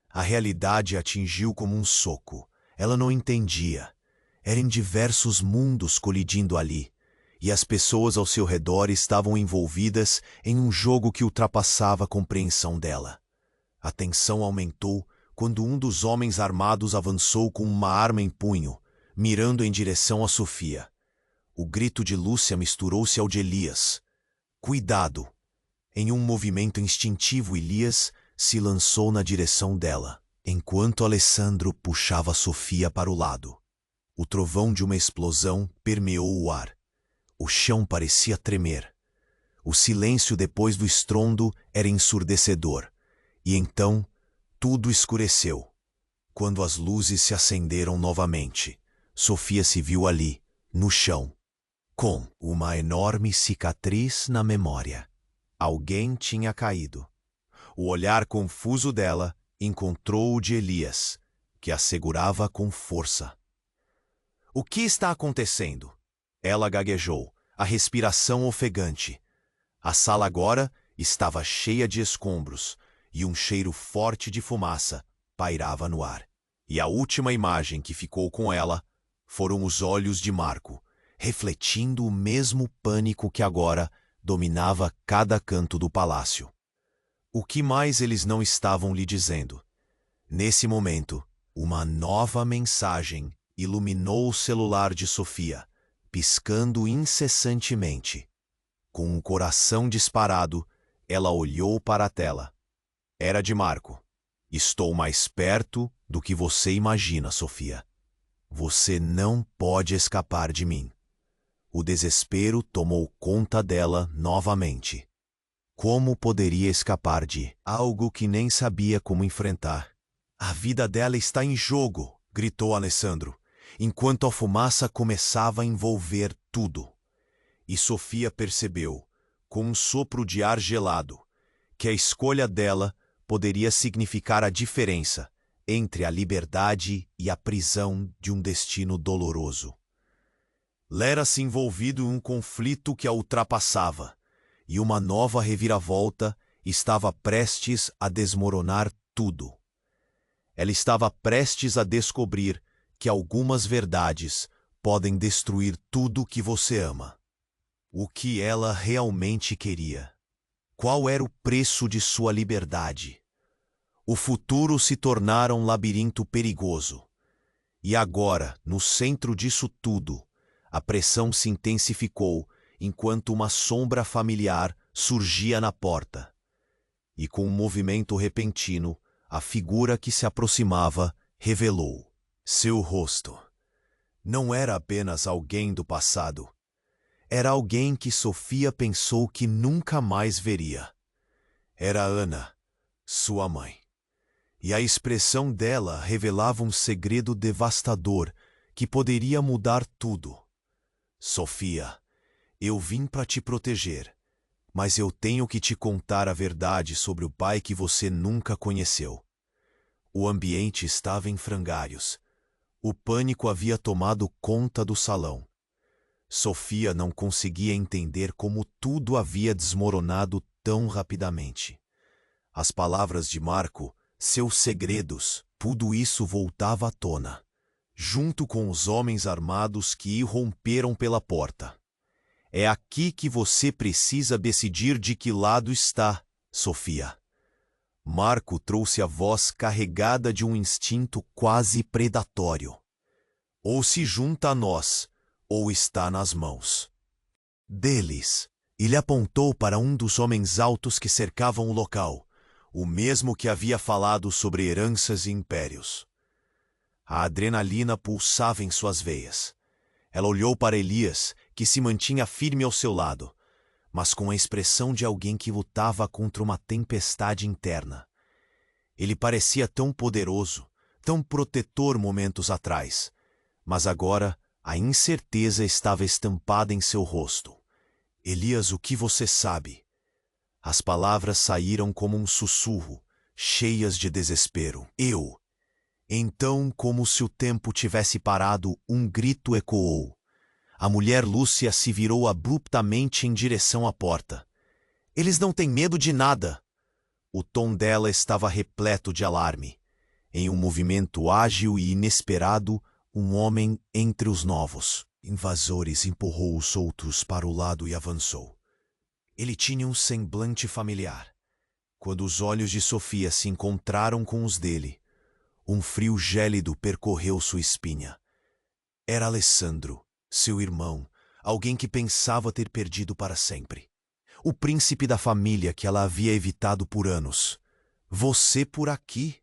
A realidade a atingiu como um soco. Ela não entendia. Eram diversos mundos colidindo ali, e as pessoas ao seu redor estavam envolvidas em um jogo que ultrapassava a compreensão dela. A tensão aumentou quando um dos homens armados avançou com uma arma em punho, mirando em direção a Sofia. O grito de Lúcia misturou-se ao de Elias. Cuidado! Em um movimento instintivo, Elias se lançou na direção dela, enquanto Alessandro puxava Sofia para o lado. O trovão de uma explosão permeou o ar. O chão parecia tremer. O silêncio depois do estrondo era ensurdecedor. E então, tudo escureceu. Quando as luzes se acenderam novamente, Sofia se viu ali, no chão, com uma enorme cicatriz na memória. Alguém tinha caído. O olhar confuso dela encontrou o de Elias, que a segurava com força. O que está acontecendo? Ela gaguejou, a respiração ofegante. A sala agora estava cheia de escombros e um cheiro forte de fumaça pairava no ar. E a última imagem que ficou com ela foram os olhos de Marco, refletindo o mesmo pânico que agora dominava cada canto do palácio. O que mais eles não estavam lhe dizendo? Nesse momento, uma nova mensagem iluminou o celular de Sofia, piscando incessantemente. Com o coração disparado, ela olhou para a tela. Era de Marco. Estou mais perto do que você imagina, Sofia. Você não pode escapar de mim. O desespero tomou conta dela novamente. Como poderia escapar de algo que nem sabia como enfrentar? A vida dela está em jogo, gritou Alessandro, enquanto a fumaça começava a envolver tudo. E Sofia percebeu, com um sopro de ar gelado, que a escolha dela poderia significar a diferença entre a liberdade e a prisão de um destino doloroso. Lera-se envolvido em um conflito que a ultrapassava, e uma nova reviravolta estava prestes a desmoronar tudo. Ela estava prestes a descobrir que algumas verdades podem destruir tudo que você ama. O que ela realmente queria? Qual era o preço de sua liberdade? O futuro se tornara um labirinto perigoso. E agora, no centro disso tudo, a pressão se intensificou enquanto uma sombra familiar surgia na porta. e com um movimento repentino, a figura que se aproximava revelou seu rosto. Não era apenas alguém do passado. Era alguém que Sofia pensou que nunca mais veria. Era Ana, sua mãe. E a expressão dela revelava um segredo devastador que poderia mudar tudo. Sofia, eu vim para te proteger, mas eu tenho que te contar a verdade sobre o pai que você nunca conheceu. O ambiente estava em frangalhos. O pânico havia tomado conta do salão. Sofia não conseguia entender como tudo havia desmoronado tão rapidamente. As palavras de Marco, seus segredos, tudo isso voltava à tona, junto com os homens armados que irromperam pela porta. É aqui que você precisa decidir de que lado está, Sofia. Marco trouxe a voz carregada de um instinto quase predatório. Ou se junta a nós, ou está nas mãos deles. Ele apontou para um dos homens altos que cercavam o local, o mesmo que havia falado sobre heranças e impérios. A adrenalina pulsava em suas veias. Ela olhou para Elias, que se mantinha firme ao seu lado, mas com a expressão de alguém que lutava contra uma tempestade interna. Ele parecia tão poderoso, tão protetor momentos atrás, mas agora a incerteza estava estampada em seu rosto. Elias, o que você sabe? As palavras saíram como um sussurro, cheias de desespero. Eu. Então, como se o tempo tivesse parado, um grito ecoou. A mulher Lúcia se virou abruptamente em direção à porta. Eles não têm medo de nada. O tom dela estava repleto de alarme. Em um movimento ágil e inesperado, um homem entre os novos invasores empurrou os outros para o lado e avançou. Ele tinha um semblante familiar. Quando os olhos de Sofia se encontraram com os dele, um frio gélido percorreu sua espinha. Era Alessandro, seu irmão, alguém que pensava ter perdido para sempre. O príncipe da família que ela havia evitado por anos. Você por aqui?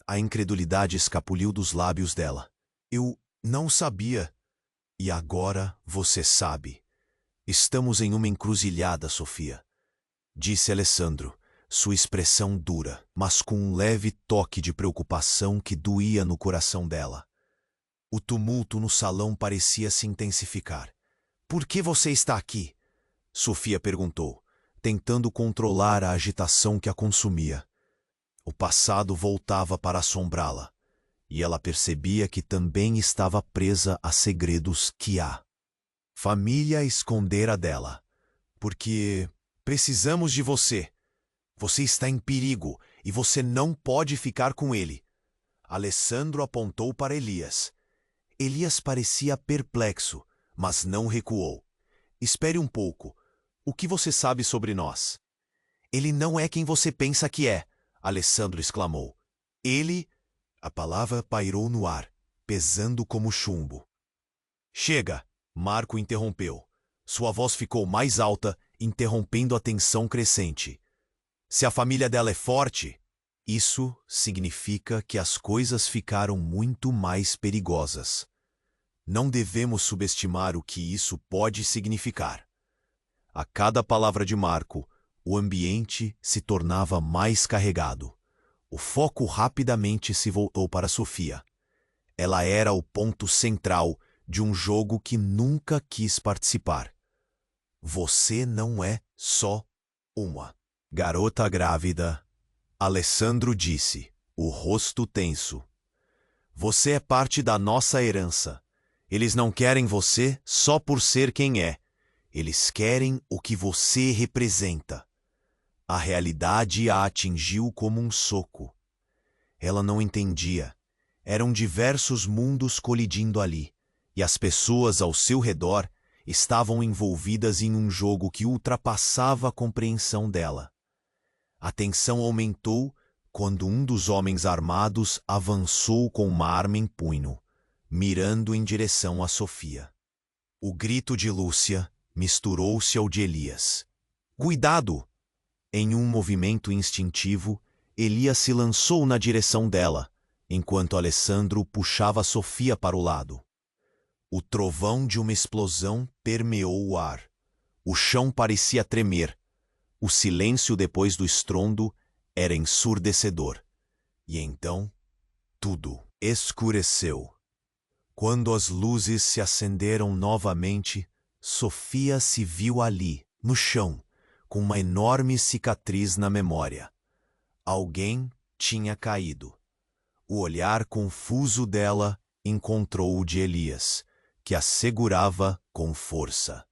A incredulidade escapuliu dos lábios dela. Eu não sabia. E agora você sabe. Estamos em uma encruzilhada, Sofia, disse Alessandro, sua expressão dura, mas com um leve toque de preocupação que doía no coração dela. O tumulto no salão parecia se intensificar. Por que você está aqui? Sofia perguntou, tentando controlar a agitação que a consumia. O passado voltava para assombrá-la, e ela percebia que também estava presa a segredos que a família escondera dela. Porque precisamos de você. Você está em perigo e você não pode ficar com ele. Alessandro apontou para Elias. Elias parecia perplexo, mas não recuou. Espere um pouco. O que você sabe sobre nós? Ele não é quem você pensa que é, Alessandro exclamou. Ele... A palavra pairou no ar, pesando como chumbo. Chega, Marco interrompeu. Sua voz ficou mais alta, interrompendo a tensão crescente. Se a família dela é forte, isso significa que as coisas ficaram muito mais perigosas. Não devemos subestimar o que isso pode significar. A cada palavra de Marco, o ambiente se tornava mais carregado. O foco rapidamente se voltou para Sofia. Ela era o ponto central de um jogo que nunca quis participar. Você não é só uma garota grávida, Alessandro disse, o rosto tenso. Você é parte da nossa herança. Eles não querem você só por ser quem é. Eles querem o que você representa. A realidade a atingiu como um soco. Ela não entendia. Eram diversos mundos colidindo ali, e as pessoas ao seu redor estavam envolvidas em um jogo que ultrapassava a compreensão dela. A tensão aumentou quando um dos homens armados avançou com uma arma em punho, mirando em direção a Sofia. O grito de Lúcia misturou-se ao de Elias. Cuidado! Em um movimento instintivo, Elias se lançou na direção dela, enquanto Alessandro puxava Sofia para o lado. O trovão de uma explosão permeou o ar. O chão parecia tremer. O silêncio depois do estrondo era ensurdecedor. E então, tudo escureceu. Quando as luzes se acenderam novamente, Sofia se viu ali, no chão, com uma enorme cicatriz na memória. Alguém tinha caído. O olhar confuso dela encontrou o de Elias, que a segurava com força.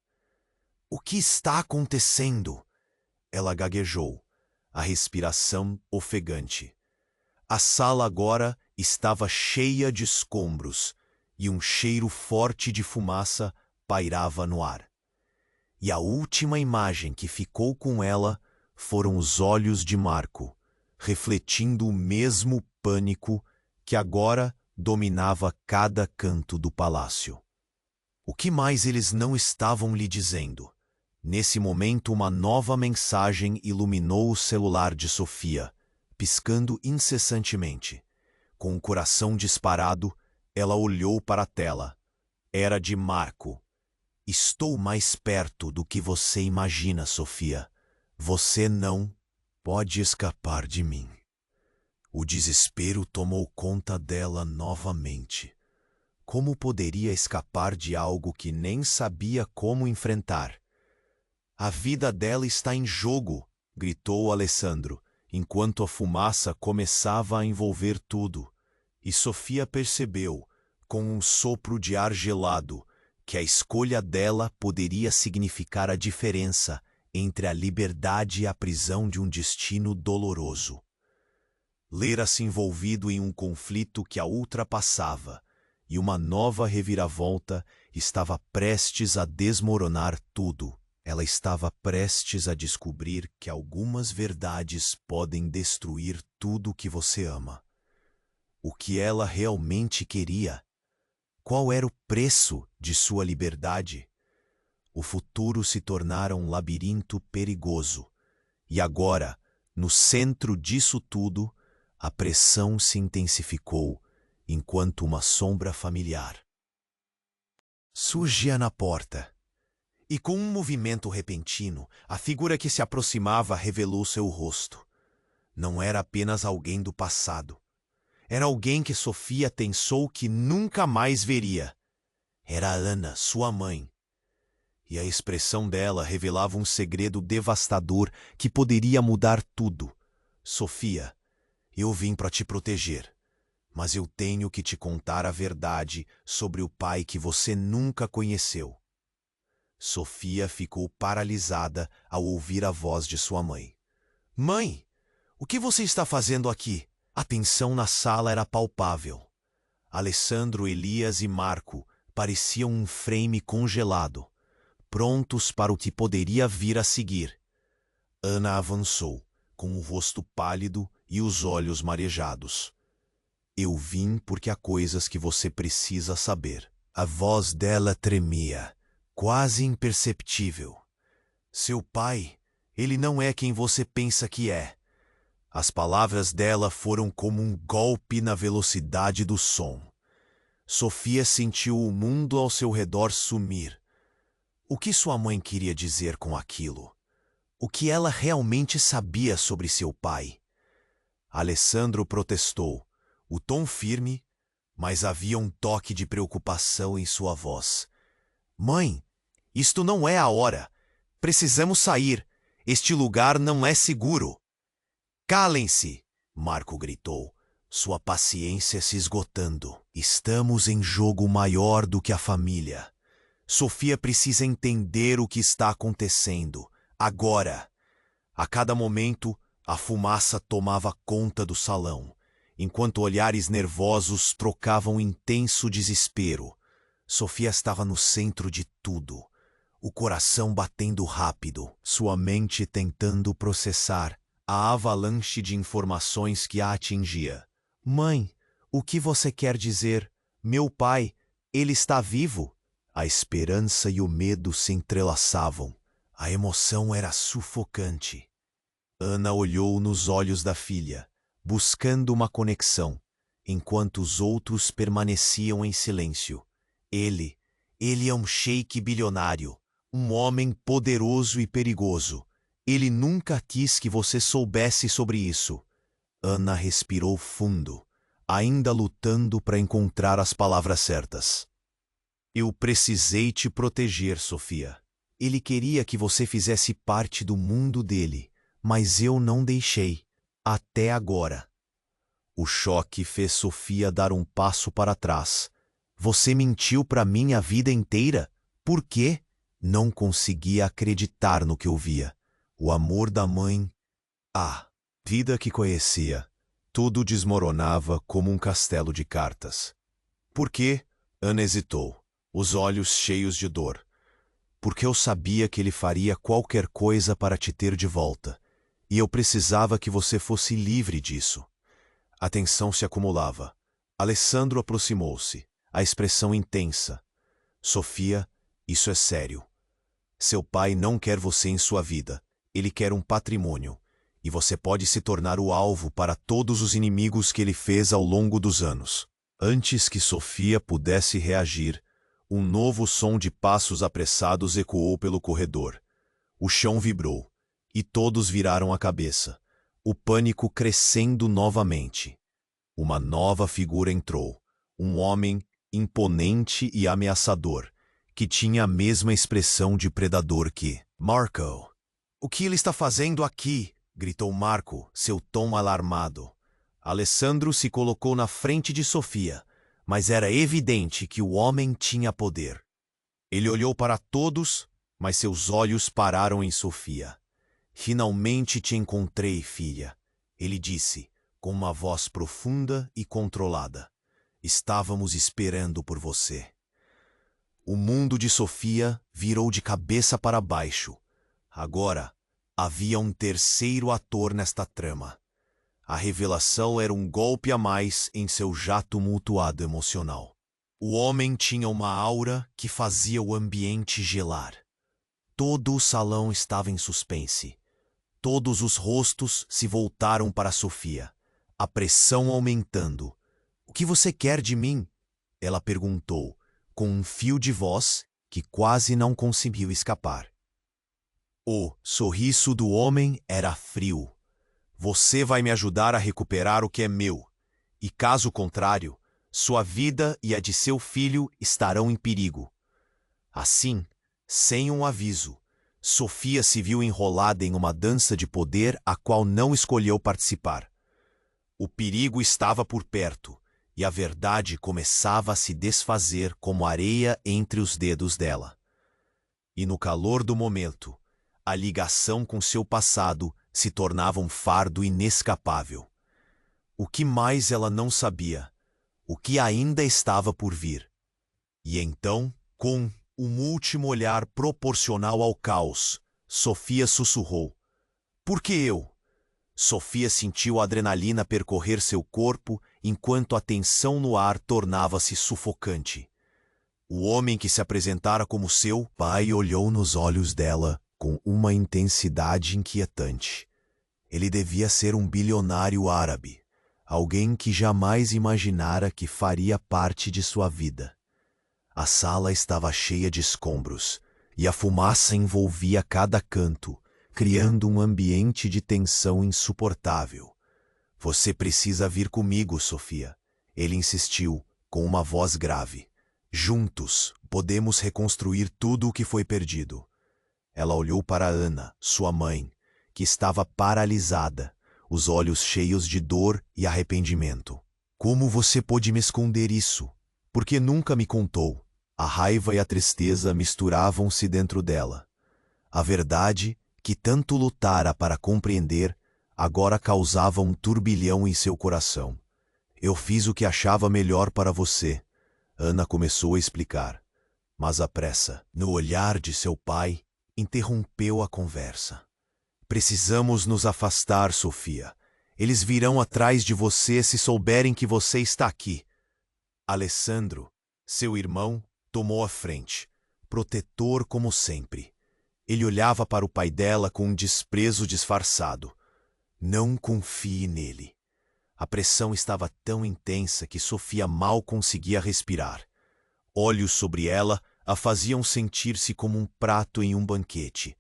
"O que está acontecendo?" Ela gaguejou, a respiração ofegante. A sala agora estava cheia de escombros e um cheiro forte de fumaça pairava no ar. E a última imagem que ficou com ela foram os olhos de Marco, refletindo o mesmo pânico que agora dominava cada canto do palácio. O que mais eles não estavam lhe dizendo? Nesse momento, uma nova mensagem iluminou o celular de Sofia, piscando incessantemente. Com o coração disparado, ela olhou para a tela. Era de Marco. "Estou mais perto do que você imagina, Sofia. Você não pode escapar de mim." O desespero tomou conta dela novamente. Como poderia escapar de algo que nem sabia como enfrentar? "A vida dela está em jogo", gritou Alessandro, enquanto a fumaça começava a envolver tudo. E Sofia percebeu, com um sopro de ar gelado, que a escolha dela poderia significar a diferença entre a liberdade e a prisão de um destino doloroso. Lera-se envolvido em um conflito que a ultrapassava, e uma nova reviravolta estava prestes a desmoronar tudo. Ela estava prestes a descobrir que algumas verdades podem destruir tudo o que você ama. O que ela realmente queria? Qual era o preço de sua liberdade? O futuro se tornara um labirinto perigoso. E agora, no centro disso tudo, a pressão se intensificou, enquanto uma sombra familiar surgia na porta. E com um movimento repentino, a figura que se aproximava revelou seu rosto. Não era apenas alguém do passado. Era alguém que Sofia pensou que nunca mais veria. Era Ana, sua mãe. E a expressão dela revelava um segredo devastador que poderia mudar tudo. "Sofia, eu vim para te proteger, mas eu tenho que te contar a verdade sobre o pai que você nunca conheceu." Sofia ficou paralisada ao ouvir a voz de sua mãe. "Mãe, o que você está fazendo aqui?" A tensão na sala era palpável. Alessandro, Elias e Marco pareciam um frame congelado, prontos para o que poderia vir a seguir. Ana avançou, com o rosto pálido e os olhos marejados. "Eu vim porque há coisas que você precisa saber." A voz dela tremia, quase imperceptível. "Seu pai, ele não é quem você pensa que é." As palavras dela foram como um golpe na velocidade do som. Sofia sentiu o mundo ao seu redor sumir. O que sua mãe queria dizer com aquilo? O que ela realmente sabia sobre seu pai? Alessandro protestou, o tom firme, mas havia um toque de preocupação em sua voz. "Mãe, isto não é a hora. Precisamos sair. Este lugar não é seguro." "Calem-se!" Marco gritou, sua paciência se esgotando. "Estamos em jogo maior do que a família. Sofia precisa entender o que está acontecendo, agora." A cada momento, a fumaça tomava conta do salão, enquanto olhares nervosos trocavam intenso desespero. Sofia estava no centro de tudo, o coração batendo rápido, sua mente tentando processar a avalanche de informações que a atingia. "Mãe, o que você quer dizer? Meu pai, ele está vivo?" A esperança e o medo se entrelaçavam. A emoção era sufocante. Ana olhou nos olhos da filha, buscando uma conexão, enquanto os outros permaneciam em silêncio. Ele é um sheik bilionário, um homem poderoso e perigoso. Ele nunca quis que você soubesse sobre isso. Ana respirou fundo, ainda lutando para encontrar as palavras certas. Eu precisei te proteger, Sofia. Ele queria que você fizesse parte do mundo dele, mas eu não deixei. Até agora. O choque fez Sofia dar um passo para trás. Você mentiu para mim a vida inteira? Por quê? Não conseguia acreditar no que ouvia. O amor da mãe. A vida que conhecia. Tudo desmoronava como um castelo de cartas. Por quê? Ana hesitou, os olhos cheios de dor. Porque eu sabia que ele faria qualquer coisa para te ter de volta. E eu precisava que você fosse livre disso. A tensão se acumulava. Alessandro aproximou-se, a expressão intensa. Sofia, isso é sério. Seu pai não quer você em sua vida. Ele quer um patrimônio. E você pode se tornar o alvo para todos os inimigos que ele fez ao longo dos anos. Antes que Sofia pudesse reagir, um novo som de passos apressados ecoou pelo corredor. O chão vibrou, e todos viraram a cabeça, o pânico crescendo novamente. Uma nova figura entrou, um homem imponente e ameaçador, que tinha a mesma expressão de predador que Marco. O que ele está fazendo aqui? Gritou Marco, seu tom alarmado. Alessandro se colocou na frente de Sofia, mas era evidente que o homem tinha poder. Ele olhou para todos, mas seus olhos pararam em Sofia. Finalmente te encontrei, filha, ele disse, com uma voz profunda e controlada. Estávamos esperando por você. O mundo de Sofia virou de cabeça para baixo. Agora, havia um terceiro ator nesta trama. A revelação era um golpe a mais em seu já tumultuado emocional. O homem tinha uma aura que fazia o ambiente gelar. Todo o salão estava em suspense. Todos os rostos se voltaram para Sofia, a pressão aumentando. O que você quer de mim? Ela perguntou, com um fio de voz que quase não conseguiu escapar. O sorriso do homem era frio. Você vai me ajudar a recuperar o que é meu, e caso contrário, sua vida e a de seu filho estarão em perigo. Assim, sem um aviso, Sofia se viu enrolada em uma dança de poder a qual não escolheu participar. O perigo estava por perto, e a verdade começava a se desfazer como areia entre os dedos dela. E no calor do momento, a ligação com seu passado se tornava um fardo inescapável. O que mais ela não sabia? O que ainda estava por vir? E então, com um último olhar proporcional ao caos, Sofia sussurrou. Por que eu? Sofia sentiu a adrenalina percorrer seu corpo enquanto a tensão no ar tornava-se sufocante. O homem que se apresentara como seu pai olhou nos olhos dela com uma intensidade inquietante. Ele devia ser um bilionário árabe, alguém que jamais imaginara que faria parte de sua vida. A sala estava cheia de escombros, e a fumaça envolvia cada canto, criando um ambiente de tensão insuportável. Você precisa vir comigo, Sofia. Ele insistiu, com uma voz grave. Juntos, podemos reconstruir tudo o que foi perdido. Ela olhou para Ana, sua mãe, que estava paralisada, os olhos cheios de dor e arrependimento. Como você pôde me esconder isso? Por que nunca me contou? A raiva e a tristeza misturavam-se dentro dela. A verdade, que tanto lutara para compreender, agora causava um turbilhão em seu coração. Eu fiz o que achava melhor para você, Ana começou a explicar. Mas a pressa, no olhar de seu pai, interrompeu a conversa. Precisamos nos afastar, Sofia. Eles virão atrás de você se souberem que você está aqui. Alessandro, seu irmão, tomou a frente, protetor como sempre. Ele olhava para o pai dela com um desprezo disfarçado. Não confie nele. A pressão estava tão intensa que Sofia mal conseguia respirar. Olhos sobre ela a faziam sentir-se como um prato em um banquete.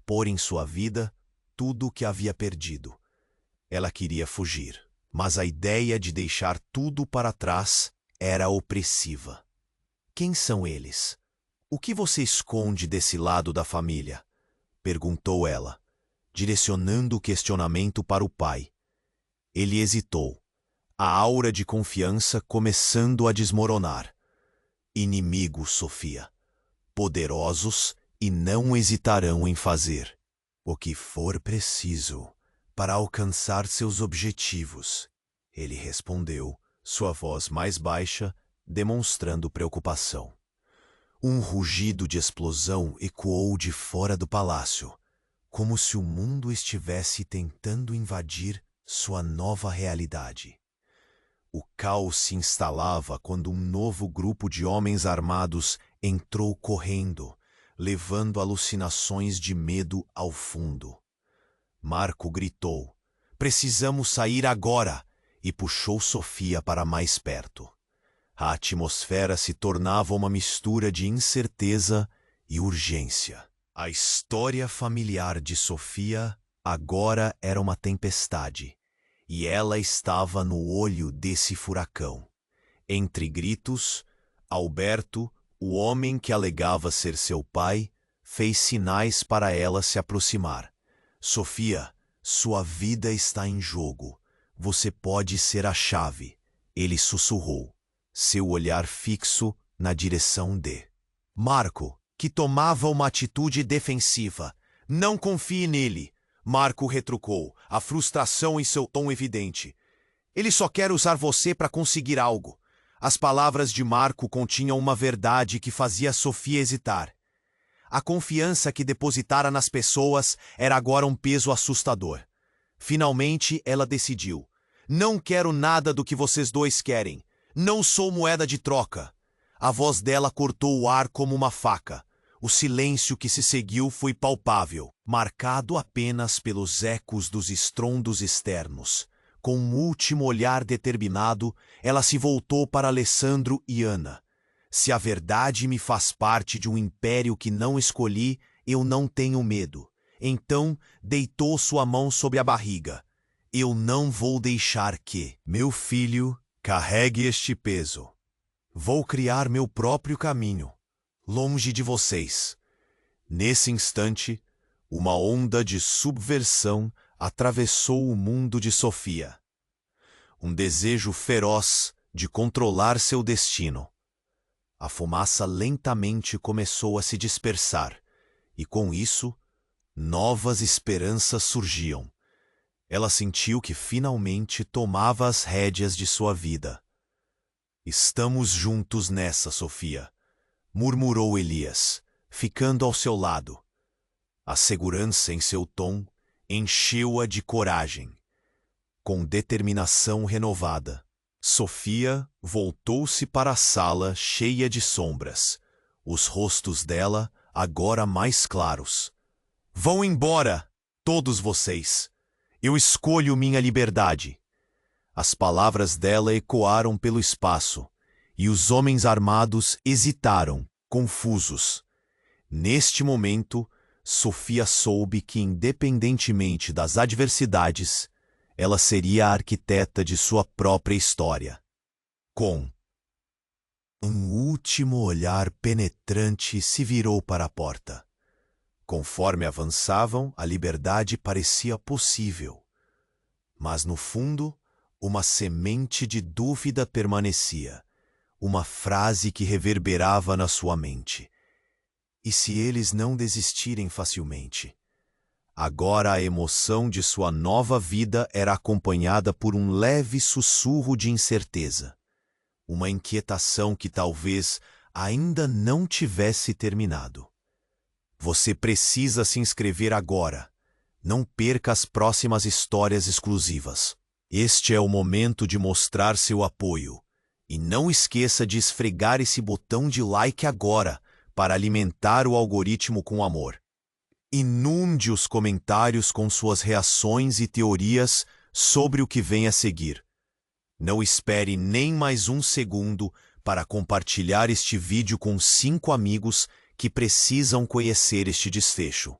Pôr em sua vida tudo o que havia perdido. Ela queria fugir, mas a ideia de deixar tudo para trás era opressiva. Quem são eles? O que você esconde desse lado da família? Perguntou ela, direcionando o questionamento para o pai. Ele hesitou, a aura de confiança começando a desmoronar. Inimigos, Sofia. Poderosos e não hesitarão em fazer o que for preciso para alcançar seus objetivos. Ele respondeu, sua voz mais baixa, demonstrando preocupação. Um rugido de explosão ecoou de fora do palácio, como se o mundo estivesse tentando invadir sua nova realidade. O caos se instalava quando um novo grupo de homens armados entrou correndo, levando alucinações de medo ao fundo. Marco gritou, "Precisamos sair agora!" e puxou Sofia para mais perto. A atmosfera se tornava uma mistura de incerteza e urgência. A história familiar de Sofia agora era uma tempestade, e ela estava no olho desse furacão. Entre gritos, Alberto, o homem que alegava ser seu pai, fez sinais para ela se aproximar. Sofia, sua vida está em jogo. Você pode ser a chave, ele sussurrou, seu olhar fixo na direção de Marco, que tomava uma atitude defensiva. Não confie nele, Marco retrucou, a frustração em seu tom evidente. Ele só quer usar você para conseguir algo. As palavras de Marco continham uma verdade que fazia Sofia hesitar. A confiança que depositara nas pessoas era agora um peso assustador. Finalmente, ela decidiu. Não quero nada do que vocês dois querem. Não sou moeda de troca. A voz dela cortou o ar como uma faca. O silêncio que se seguiu foi palpável, marcado apenas pelos ecos dos estrondos externos. Com um último olhar determinado, ela se voltou para Alessandro e Ana. Se a verdade me faz parte de um império que não escolhi, eu não tenho medo. Então, deitou sua mão sobre a barriga. Eu não vou deixar que meu filho carregue este peso. Vou criar meu próprio caminho, longe de vocês. Nesse instante, uma onda de subversão atravessou o mundo de Sofia. Um desejo feroz de controlar seu destino. A fumaça lentamente começou a se dispersar, e com isso, novas esperanças surgiam. Ela sentiu que finalmente tomava as rédeas de sua vida. Estamos juntos nessa, Sofia, murmurou Elias, ficando ao seu lado. A segurança em seu tom encheu-a de coragem. Com determinação renovada, Sofia voltou-se para a sala cheia de sombras, os rostos dela agora mais claros. Vão embora, todos vocês. Eu escolho minha liberdade. As palavras dela ecoaram pelo espaço, e os homens armados hesitaram, confusos. Neste momento, Sofia soube que, independentemente das adversidades, ela seria a arquiteta de sua própria história. Com um último olhar penetrante, se virou para a porta. Conforme avançavam, a liberdade parecia possível. Mas, no fundo, uma semente de dúvida permanecia, uma frase que reverberava na sua mente. E se eles não desistirem facilmente? Agora a emoção de sua nova vida era acompanhada por um leve sussurro de incerteza, uma inquietação que talvez ainda não tivesse terminado. Você precisa se inscrever agora. Não perca as próximas histórias exclusivas. Este é o momento de mostrar seu apoio. E não esqueça de esfregar esse botão de like agora para alimentar o algoritmo com amor. Inúmeros Inunde os comentários com suas reações e teorias sobre o que vem a seguir. Não espere nem mais um segundo para compartilhar este vídeo com 5 amigos que precisam conhecer este desfecho.